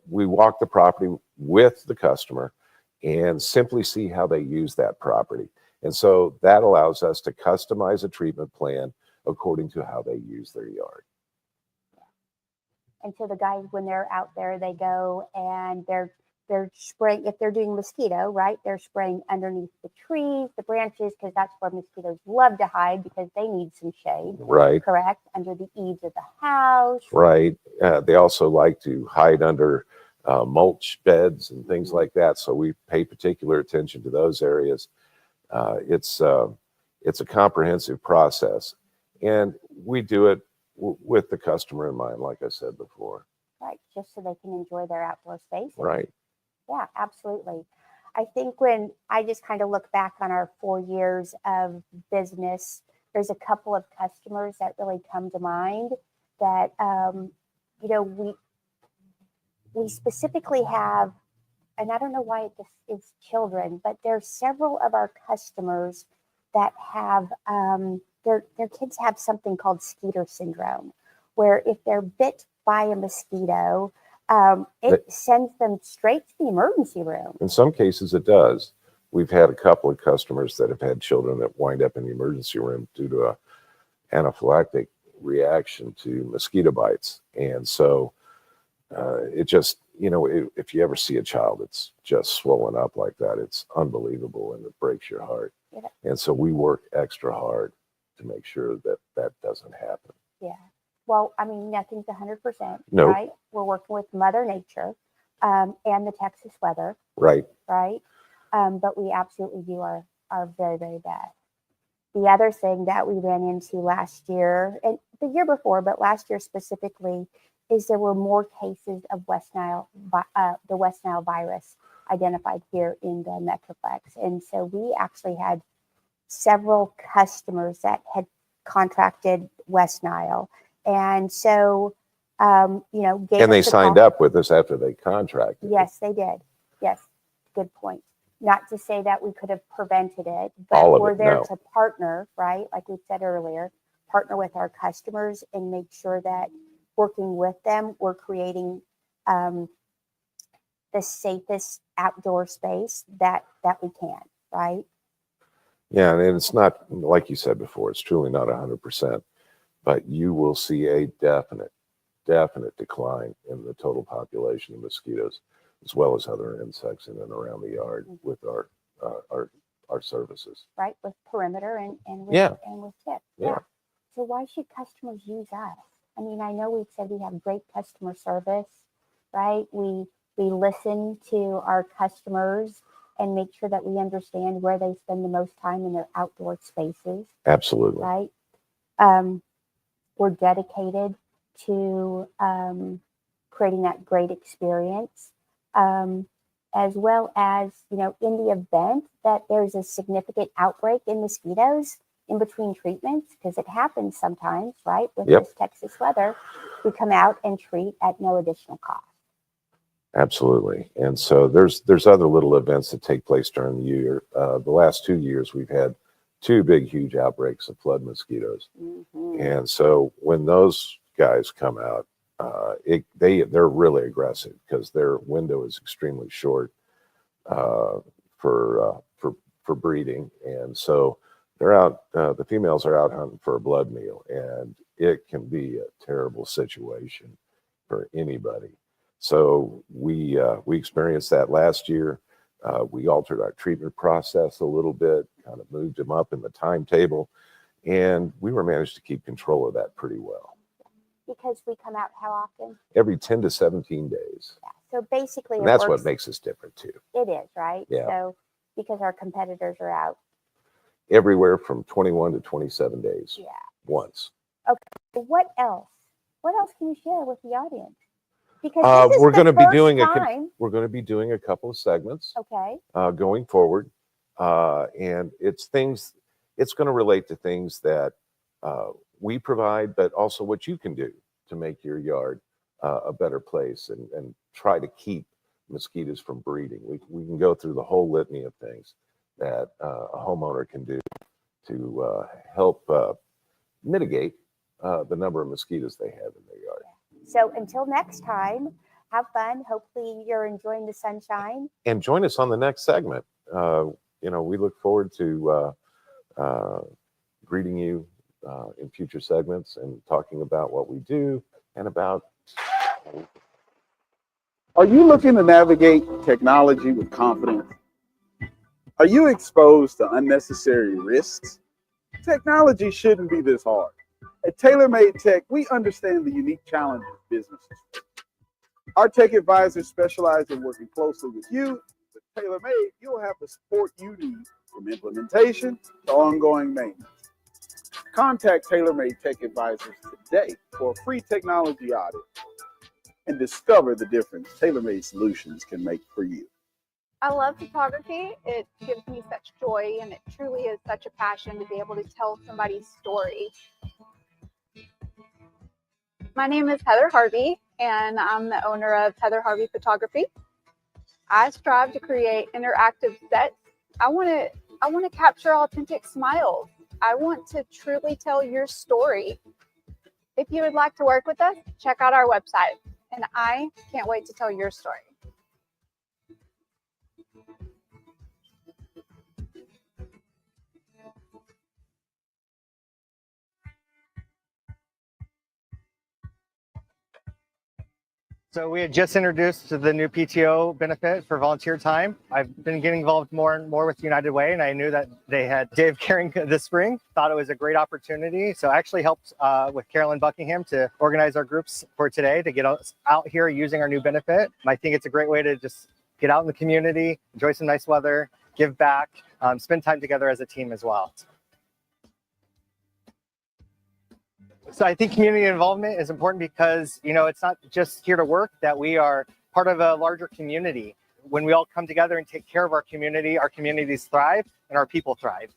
we walk the property with the customer and simply see how they use that property. And so that allows us to customize a treatment plan according to how they use their yard. And so the guys, when they're out there, they go and they're spraying, if they're doing mosquito, right? They're spraying underneath the trees, the branches, because that's where mosquitoes love to hide because they need some shade. Right. Correct. Under the eaves of the house. Right. They also like to hide under mulch beds and things like that. So we pay particular attention to those areas. It's a comprehensive process, and we do it with the customer in mind, like I said before. Right, just so they can enjoy their outdoor spaces. Right. Yeah, absolutely. I think when I just kind of look back on our 4 years of business, there's a couple of customers that really come to mind that, we specifically have, and I don't know why it's children, but there's several of our customers that have, their kids have something called Skeeter syndrome, where if they're bit by a mosquito, it sends them straight to the emergency room. In some cases, it does. We've had a couple of customers that have had children that wind up in the emergency room due to a anaphylactic reaction to mosquito bites. And so it just, if you ever see a child that's just swollen up like that, it's unbelievable and it breaks your heart. Yeah. And so we work extra hard to make sure that that doesn't happen. Yeah. Well, I mean, nothing's 100%, Nope. right? We're working with Mother Nature and the Texas weather, Right. right? But we absolutely do our very, very best. The other thing that we ran into last year, and the year before, but last year specifically, is there were more cases of the West Nile virus identified here in the Metroplex. And so we actually had several customers that had contracted West Nile. And so, And they signed up with us after they contracted. Yes, they did. Yes, good point. Not to say that we could have prevented it, but All of we're it, there no. to partner, right? Like we said earlier, partner with our customers and make sure that working with them, we're creating the safest outdoor space that we can, right? Yeah, and it's not, like you said before, it's truly not 100%, but you will see a definite decline in the total population of mosquitoes, as well as other insects in and around the yard with our services. Right, with perimeter and with tips. Yeah. So why should customers use us? I mean, I know we've said we have great customer service, right? We listen to our customers and make sure that we understand where they spend the most time in their outdoor spaces. Absolutely. Right? We're dedicated to creating that great experience, as well as, in the event that there's a significant outbreak in mosquitoes in between treatments, because it happens sometimes, right? With Yep. this Texas weather, we come out and treat at no additional cost. Absolutely. And so there's other little events that take place during the year. The last 2 years, we've had 2 big, huge outbreaks of flood mosquitoes. Mm-hmm. And so when those guys come out, they're really aggressive because their window is extremely short for breeding. And so they're out, the females are out hunting for a blood meal, and it can be a terrible situation for anybody. So we experienced that last year. We altered our treatment process a little bit, kind of moved them up in the timetable, and we were managed to keep control of that pretty well. Because we come out how often? Every 10 to 17 days. So basically, And it that's works. what makes us different too. It is, right? Yeah. So because our competitors are out. Everywhere from 21 to 27 days. Yeah. Once. Okay. What else? What else can you share with the audience? Because this is we're going to be doing time. we're going to be doing a couple of segments. Okay. Going forward, and it's going to relate to things that we provide, but also what you can do to make your yard a better place and try to keep mosquitoes from breeding. We can go through the whole litany of things that a homeowner can do to help mitigate the number of mosquitoes they have in their yard. So until next time, have fun. Hopefully you're enjoying the sunshine. And join us on the next segment. We look forward to greeting you in future segments and talking about what we do and about. Are you looking to navigate technology with confidence? Are you exposed to unnecessary risks? Technology shouldn't be this hard. At TaylorMade Tech, we understand the unique challenges businesses face. Our tech advisors specialize in working closely with you. With TaylorMade, you'll have the support you need from implementation to ongoing maintenance. Contact TaylorMade Tech Advisors today for a free technology audit and discover the difference TaylorMade solutions can make for you. I love photography. It gives me such joy, and it truly is such a passion to be able to tell somebody's story. My name is Heather Harvey, and I'm the owner of Heather Harvey Photography. I strive to create interactive sets. I want to capture authentic smiles. I want to truly tell your story. If you would like to work with us, check out our website, and I can't wait to tell your story. So we had just introduced the new PTO benefit for volunteer time. I've been getting involved more and more with United Way, and I knew that they had Dave Caring this spring. Thought it was a great opportunity. So I actually helped with Carolyn Buckingham to organize our groups for today to get us out here using our new benefit. I think it's a great way to just get out in the community, enjoy some nice weather, give back, spend time together as a team as well. So I think community involvement is important because, it's not just here to work, that we are part of a larger community. When we all come together and take care of our communities thrive and our people thrive.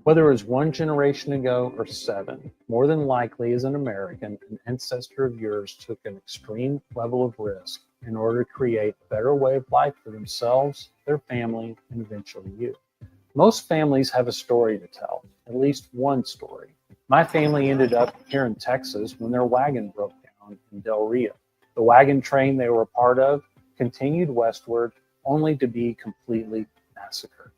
Whether it was one generation ago or 7, more than likely as an American, an ancestor of yours took an extreme level of risk in order to create a better way of life for themselves, their family, and eventually you. Most families have a story to tell, at least one story. My family ended up here in Texas when their wagon broke down in Del Rio. The wagon train they were a part of continued westward, only to be completely massacred.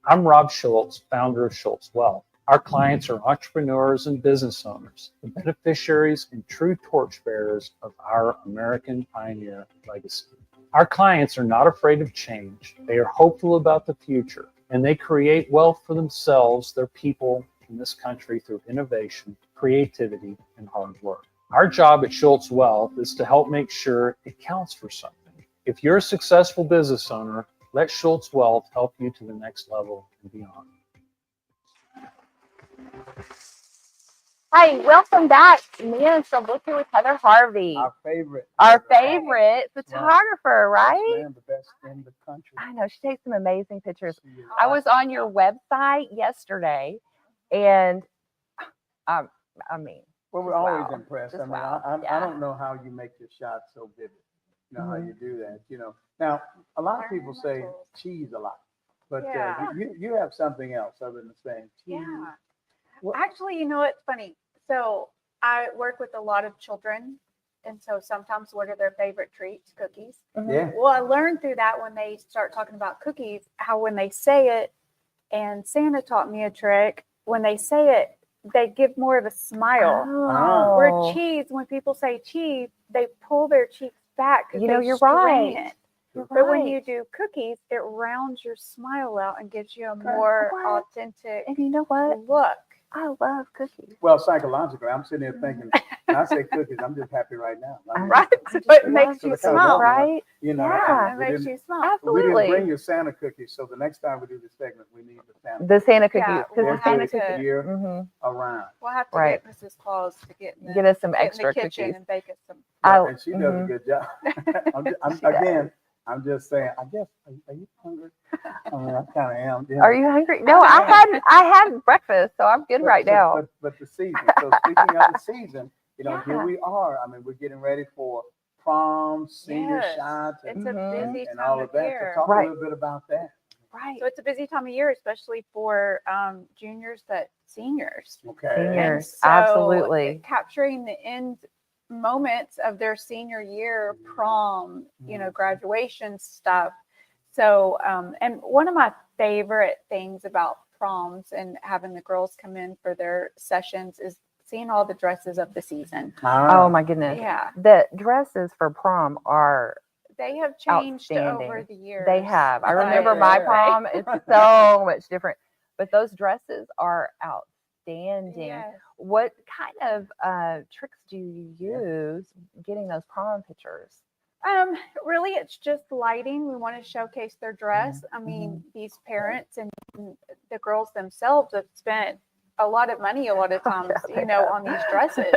I'm Rob Schultz, founder of Schultz Wealth. Our clients are entrepreneurs and business owners, the beneficiaries and true torchbearers of our American pioneer legacy. Our clients are not afraid of change. They are hopeful about the future, and they create wealth for themselves, their people, in this country through innovation, creativity, and hard work. Our job at Schultz Wealth is to help make sure it counts for something. If you're a successful business owner, let Schultz Wealth help you to the next level and beyond. Hi, welcome back. Man, so look here with Heather Harvey. Our favorite photographer, right? Man, the best in the country. I know, she takes some amazing pictures. I was on your website yesterday, and I mean, Well, we're just always wow. impressed. Just I mean, wow. I don't know how you make your shots so vivid. You know how you do that. Now a lot of people say cheese a lot, but you have something else other than saying cheese. Yeah. Actually, it's funny. So I work with a lot of children, and so sometimes what are their favorite treats? Cookies. Yeah. Well, I learned through that when they start talking about cookies, how when they say it, and Santa taught me a trick, when they say it, they give more of a smile. Where cheese, when people say cheese, they pull their cheeks back. You're right. true. But when you do cookies, it rounds your smile out and gives you a more authentic And you know what? look. I love cookies. Well, psychologically, I'm sitting there thinking, when I say cookies, I'm just happy right now. I mean, Right? I just But it love makes to you the kind of smile, woman, right? You know, Yeah. It we makes didn't- you smile. we Absolutely. didn't bring you Santa cookies, so the next time we do this segment, we need the Santa. The Santa cookie. Yeah, Because we'll the Santa have cookie. to, year Mhm. around. we'll have to Right. get Mrs. Claus to get in the, Get us some get in extra the kitchen cookies. and bake us some. I- And she does a mhm. good job. I'm just saying, I guess, are you hungry? I mean, I kind of am. Yeah. Are you hungry? No, I had breakfast, so I'm good right now. But the season. So speaking of the season, you know, here we are. I mean, we're getting ready for prom, senior Yes, shots, it's and, a busy and time all of of that. year. So talk Right. a little bit about that. Right. So it's a busy time of year, especially for juniors, but seniors. Okay. And Seniors, so absolutely. capturing the end moments of their senior year, prom, you know, graduation stuff. So, and one of my favorite things about proms and having the girls come in for their sessions is seeing all the dresses of the season. Oh my goodness. Yeah. The dresses for prom are They have changed outstanding. over the years. They have. I but- remember my prom. It's so much different. But those dresses are outstanding. Yes. What kind of tricks do you use getting those prom pictures? Really, it's just lighting. We want to showcase their dress. I mean, these parents and the girls themselves have spent a lot of money a lot of times, you know, on these dresses.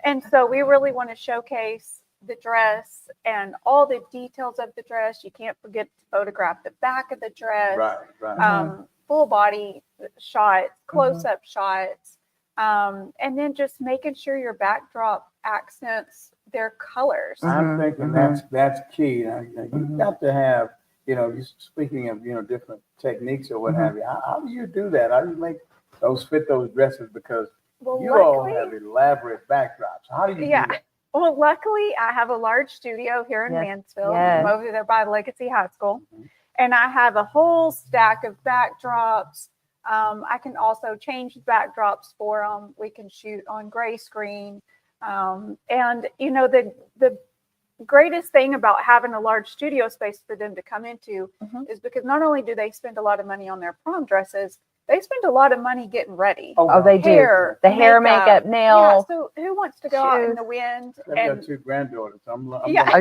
And so we really want to showcase the dress and all the details of the dress. You can't forget to photograph the back of the dress. Right. Full body shots, close-up shots, and then just making sure your backdrop accents their colors. I'm thinking that's key. You got to have, you know, speaking of, you know, different techniques or what have you. How do you do that? How do you make those fit those dresses? Because you all have elaborate backdrops. How do you do that? Well, luckily, I have a large studio here in Mansfield. I'm over there by Legacy High School. And I have a whole stack of backdrops. I can also change the backdrops for them. We can shoot on gray screen. And, you know, the greatest thing about having a large studio space for them to come into is because not only do they spend a lot of money on their prom dresses, they spend a lot of money getting ready. Oh, they do. The hair, makeup, nails. Yeah, so who wants to go out in the wind? I've got two granddaughters. I'm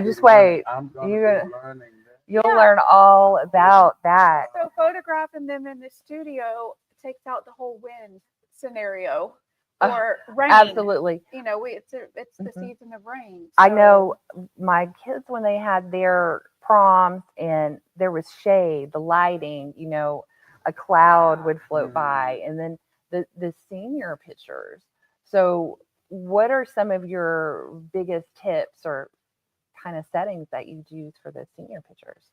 Just wait. I'm going to be learning. You'll learn all about that. So photographing them in the studio takes out the whole wind scenario or rain. Absolutely. You know, it's the season of rain. I know my kids, when they had their proms and there was shade, the lighting, you know, a cloud would float by, and then the senior pictures. So what are some of your biggest tips or kind of settings that you use for the senior pictures?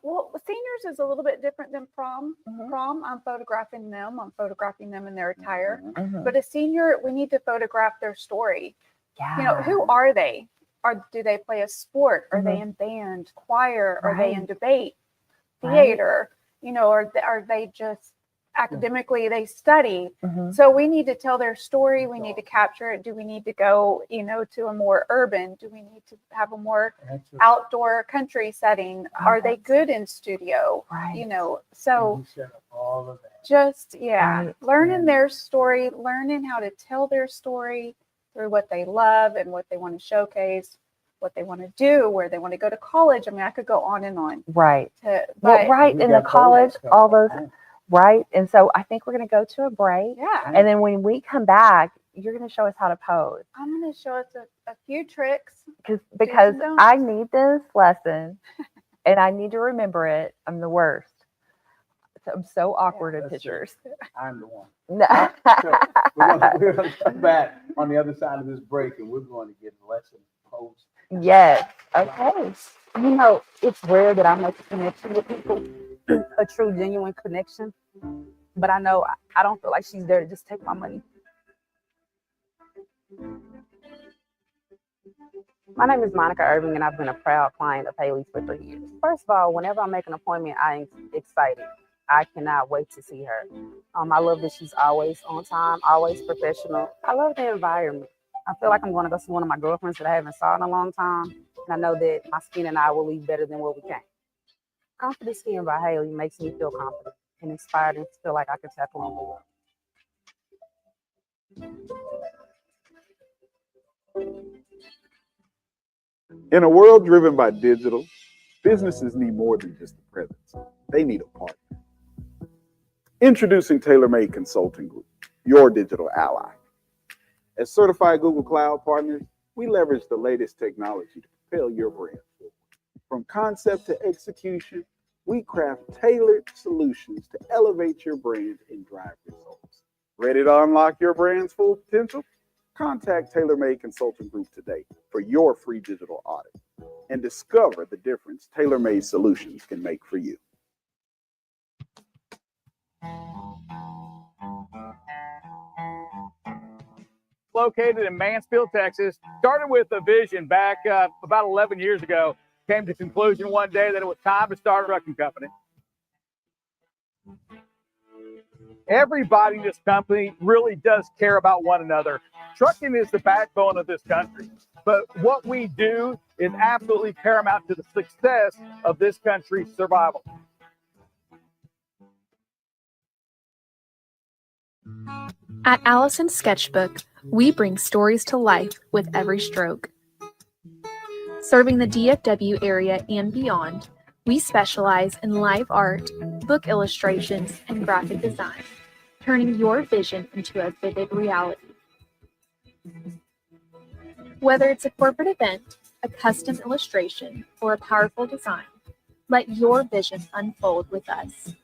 Well, seniors is a little bit different than prom. Prom, I'm photographing them in their attire. But a senior, we need to photograph their story. Yeah. You know, who are they? Do they play a sport? Are they in band, choir? Are they in debate, theater? You know, are they just academically they study? So we need to tell their story. We need to capture it. Do we need to go, you know, to a more urban? Do we need to have a more outdoor country setting? Are they good in studio? You know, so all of that. just learning their story, learning how to tell their story through what they love and what they want to showcase, what they want to do, where they want to go to college. I mean, I could go on and on. Right. But in the college, all those. Right. And so I think we're going to go to a break. Yeah. And then when we come back, you're going to show us how to pose. I'm going to show us a few tricks. Because I need this lesson and I need to remember it. I'm the worst. So I'm so awkward at pictures. I'm the one. No. So we're going to come back on the other side of this break, and we're going to get a lesson posed. Yes. Okay. You know, it's rare that I make a connection with people, a true, genuine connection. But I know I don't feel like she's there to just take my money. My name is Monica Irving, and I've been a proud client of Haley's for 3 years. First of all, whenever I make an appointment, I'm excited. I cannot wait to see her. I love that she's always on time, always professional. I love the environment. I feel like I'm going to go see one of my girlfriends that I haven't saw in a long time. And I know that my skin and I will leave better than where we came. Confident Skin by Haley makes me feel confident and inspired and feel like I can tackle on the world. In a world driven by digital, businesses need more than just a presence. They need a partner. Introducing TaylorMade Consulting Group, your digital ally. As certified Google Cloud partners, we leverage the latest technology to propel your brand forward. From concept to execution, we craft tailored solutions to elevate your brand and drive results. Ready to unlock your brand's full potential? Contact TaylorMade Consulting Group today for your free digital audit and discover the difference TaylorMade solutions can make for you. Located in Mansfield, Texas, started with a vision back about 11 years ago. Came to the conclusion one day that it was time to start a trucking company. Everybody in this company really does care about one another. Trucking is the backbone of this country, but what we do is absolutely paramount to the success of this country's survival. At Allison Sketchbook, we bring stories to life with every stroke. Serving the DFW area and beyond, we specialize in live art, book illustrations, and graphic design, turning your vision into a vivid reality. Whether it's a corporate event, a custom illustration, or a powerful design, let your vision unfold with us.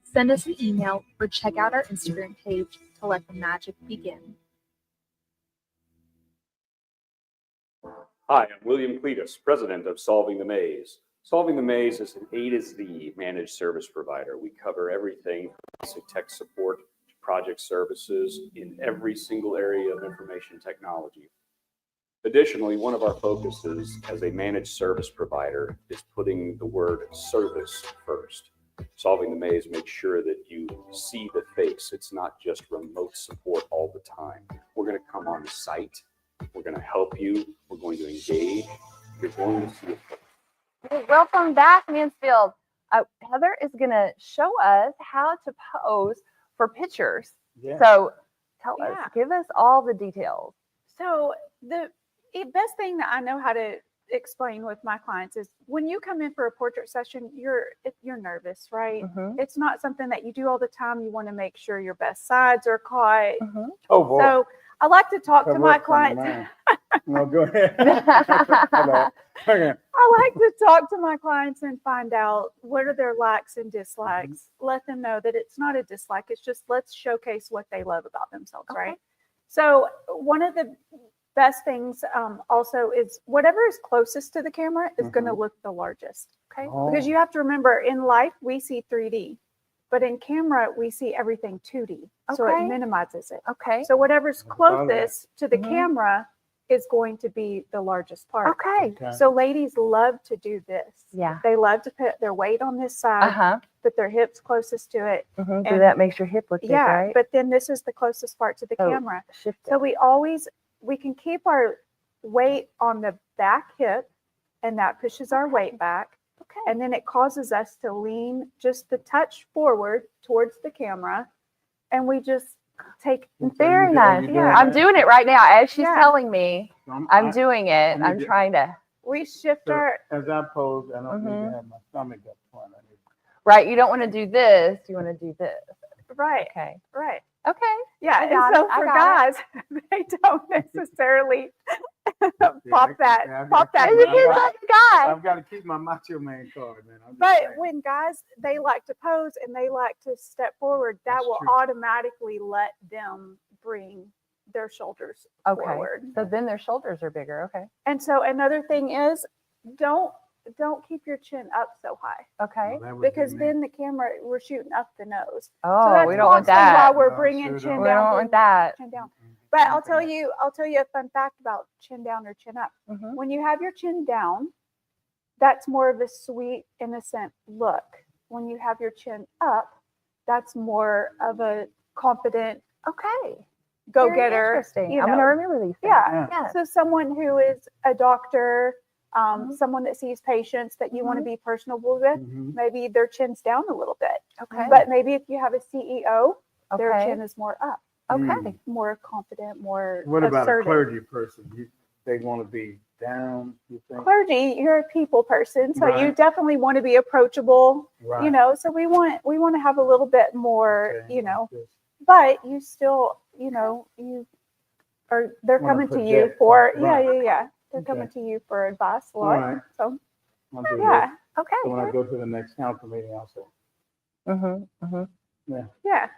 Send us an email or check out our Instagram page to let the magic begin. Hi, I'm William Cletus, president of Solving the Maze. Solving the Maze is an A to Z managed service provider. We cover everything from basic tech support to project services in every single area of information technology. Additionally, one of our focuses as a managed service provider is putting the word service first. Solving the Maze makes sure that you see the face. It's not just remote support all the time. We're going to come on site. We're going to help you. We're going to engage. You're going to see it. Hey, welcome back, Mansfield. Heather is going to show us how to pose for pictures. Yeah. So tell us, give us all the details. So the best thing that I know how to explain with my clients is when you come in for a portrait session, you're nervous, right? It's not something that you do all the time. You want to make sure your best sides are caught. Oh boy. So I like to talk to my clients. No, go ahead. Okay. I like to talk to my clients and find out what are their likes and dislikes. Let them know that it's not a dislike. It's just let's showcase what they love about themselves, right? So one of the best things also is whatever is closest to the camera is going to look the largest, okay? Because you have to remember, in life, we see 3D. But in camera, we see everything 2D. So it minimizes it. Okay. So whatever's closest to the camera is going to be the largest part. Okay. So ladies love to do this. Yeah. They love to put their weight on this side, put their hips closest to it. So that makes your hip look big, right? But then this is the closest part to the camera. So we can keep our weight on the back hip, and that pushes our weight back. And then it causes us to lean just the touch forward towards the camera. And we just take. Very nice. Yeah. I'm doing it right now. As she's telling me, I'm doing it. I'm trying to. We shift our. As I pose, I don't need to have my stomach up front. Right. You don't want to do this. You want to do this. Right. Okay. Right. Okay. Yeah. And so for guys, they don't necessarily pop that. Guy. I've got to keep my macho man card, man. But when guys, they like to pose and they like to step forward, that will automatically let them bring their shoulders forward. So then their shoulders are bigger. Okay. And so another thing is, don't keep your chin up so high. Okay. Because then the camera, we're shooting up the nose. Oh, so that's we don't want that. While we're bringing chin down. We don't want that. Chin down. But I'll tell you a fun fact about chin down or chin up. When you have your chin down, that's more of a sweet, innocent look. When you have your chin up, that's more of a confident, go-getter. Interesting. I'm going to remember these things. Yeah. So someone who is a doctor, Someone that sees patients that you want to be personable with, Mhm. maybe their chin's down a little bit. Okay. But maybe if you have a CEO, their Okay. chin is more up. Okay. More confident, more What about a assertive. clergy person? They want to be down, you think? Clergy, you're a people person, so you Right. definitely want to be approachable. Right. You know, so we want to have a little bit more, Okay, you know, good. but you still, you know, they're Wanna coming to you project, for right. yeah. They're Okay. coming to you for advice a All lot. right. So I'll do yeah. this. Okay. So when I go to the next council meeting, I'll say, yeah. Yeah.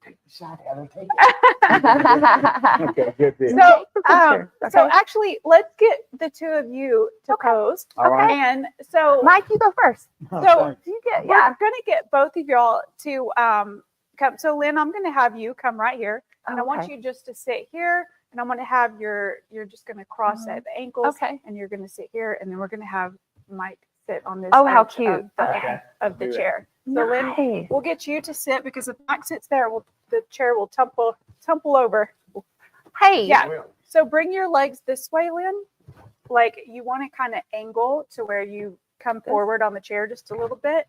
Take the shot, Heather. Take it. Okay, good deal. So, Okay. so actually, let's get the two of you to pose. All right. And so, Mike, you go first. Oh, so thanks. You get we're gonna get both of y'all to come. So, Lynn, I'm gonna have you come right here, and I want Okay. you just to sit here, and I'm gonna have you're just gonna cross at the ankles, Okay. and you're gonna sit here, and then we're gonna have Mike sit on this. Oh, how edge cute. of the, Okay. of the Do that. chair. So, Lynn, Nice. we'll get you to sit because if Mike sits there, the chair will tumble over. Hey. Yeah. So bring your legs this way, Lynn. Like you want to kind of angle to where you come forward on the chair just a little bit.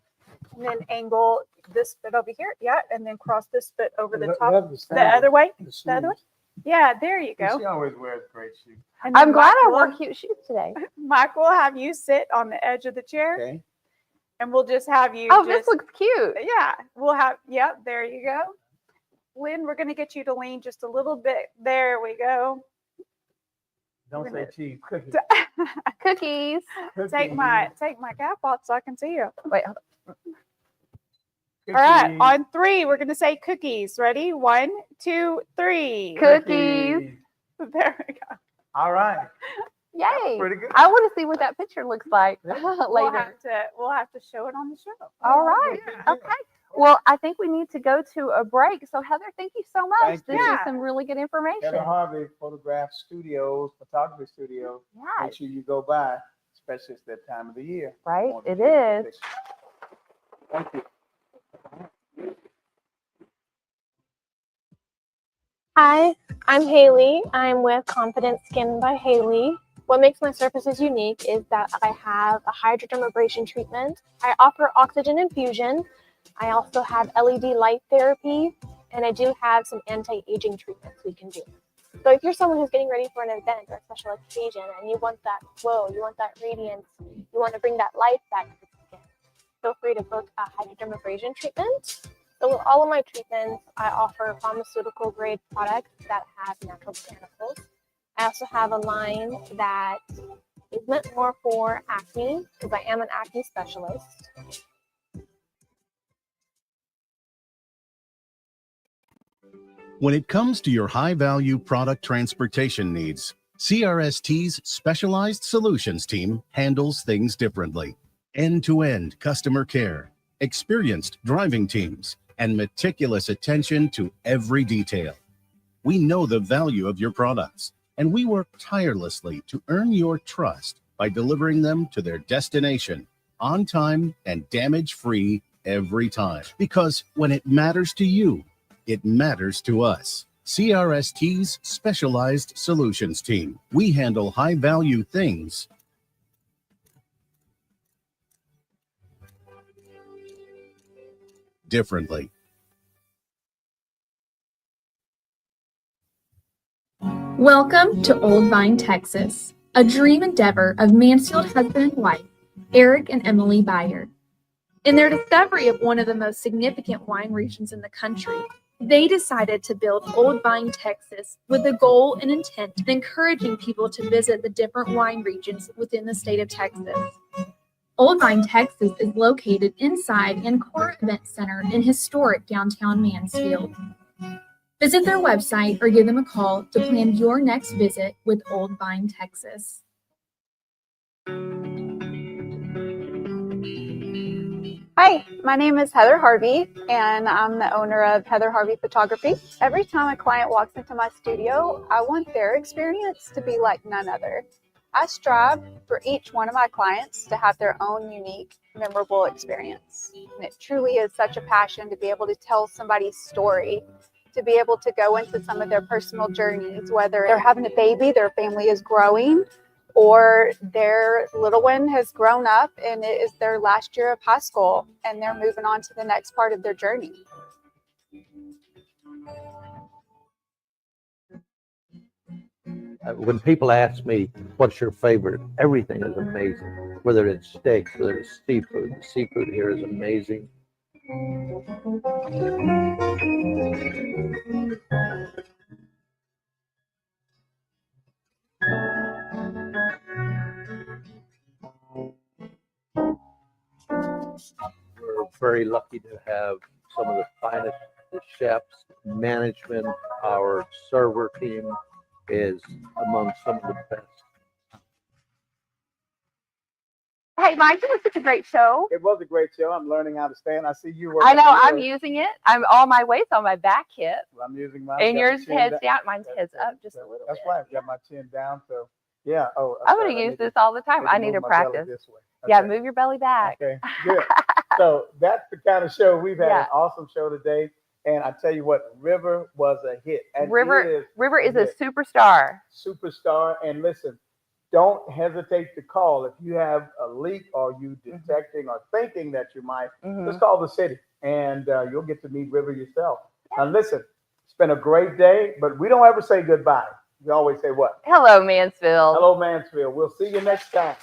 And then angle this bit over here. Yeah. And then cross this bit over the top. The other way. The other way. Yeah. There you go. She always wears great shoes. And then I'm glad I Mike wore will- cute shoes today. Mike will have you sit on the edge of the chair. Okay. And we'll just have you. Oh, just, this looks cute. Yeah. We'll have, yep. There you go. Lynn, we're going to get you to lean just a little bit. There we go. Don't say cheese. Cookies. Cookies. Take my cap off so I can see you. Wait, hold on. All right, on three, we're gonna say cookies. Ready? 1, 2, 3. Cookies. There we go. All right. Yay. Pretty good. I want to see what that picture looks like later. We'll have to show it on the show. All right. Okay. Well, I think we need to go to a break. So, Heather, thank you so much. Thank This you. is some really good information. Heather Harvey Photography Studios. Yeah. Make sure you go by, especially at that time of the year. Right. Want to It take a is. picture. Thank you. Hi, I'm Haley. I'm with Confident Skin by Haley. What makes my surfaces unique is that I have a hydrodermabrasion treatment. I offer oxygen infusion. I also have LED light therapy, and I do have some anti-aging treatments we can do. So if you're someone who's getting ready for an event or a special occasion and you want that glow, you want that radiance, you want to bring that life back to the skin, feel free to book a hydrodermabrasion treatment. So with all of my treatments, I offer pharmaceutical grade products that have natural botanicals. I also have a line that is meant more for acne because I am an acne specialist. When it comes to your high-value product transportation needs, CRST's Specialized Solutions team handles things differently. End-to-end customer care, experienced driving teams, and meticulous attention to every detail. We know the value of your products, and we work tirelessly to earn your trust by delivering them to their destination on time and damage-free every time. Because when it matters to you, it matters to us. CRST's Specialized Solutions team. We handle high-value things differently. Welcome to Old Vine, Texas, a dream endeavor of Mansfield husband and wife, Eric and Emily Bayer. In their discovery of one of the most significant wine regions in the country, they decided to build Old Vine, Texas, with the goal and intent of encouraging people to visit the different wine regions within the state of Texas. Old Vine, Texas is located inside Encore Event Center in historic downtown Mansfield. Visit their website or give them a call to plan your next visit with Old Vine, Texas. Hi, my name is Heather Harvey, and I'm the owner of Heather Harvey Photography. Every time a client walks into my studio, I want their experience to be like none other. I strive for each one of my clients to have their own unique, memorable experience. And it truly is such a passion to be able to tell somebody's story, to be able to go into some of their personal journeys, whether they're having a baby, their family is growing, or their little one has grown up and it is their last year of high school and they're moving on to the next part of their journey. When people ask me, what's your favorite? Everything is amazing. Whether it's steaks, whether it's seafood. The seafood here is amazing. We're very lucky to have some of the finest chefs, management. Our server team is among some of the best. Hey, Mike, it was such a great show. It was a great show. I'm learning how to stand. I see you. I know, I'm using it. All my weight's on my back hip. Well, I'm using mine. And yours heads down. Mine's heads up just a little That's bit. why I've got my chin down. So, yeah. Oh, I'm going to use this all the time. I need to practice. Yeah, move your belly back. Okay, good. So that's the kind of show we've had. Yeah. An awesome show today. And I tell you what, River was a hit. And River is a superstar. Superstar. And listen, don't hesitate to call if you have a leak or you detecting or thinking that you might. Just call the city and you'll get to meet River yourself. Now listen, it's been a great day, but we don't ever say goodbye. We always say what? Hello, Mansfield. Hello, Mansfield. We'll see you next time.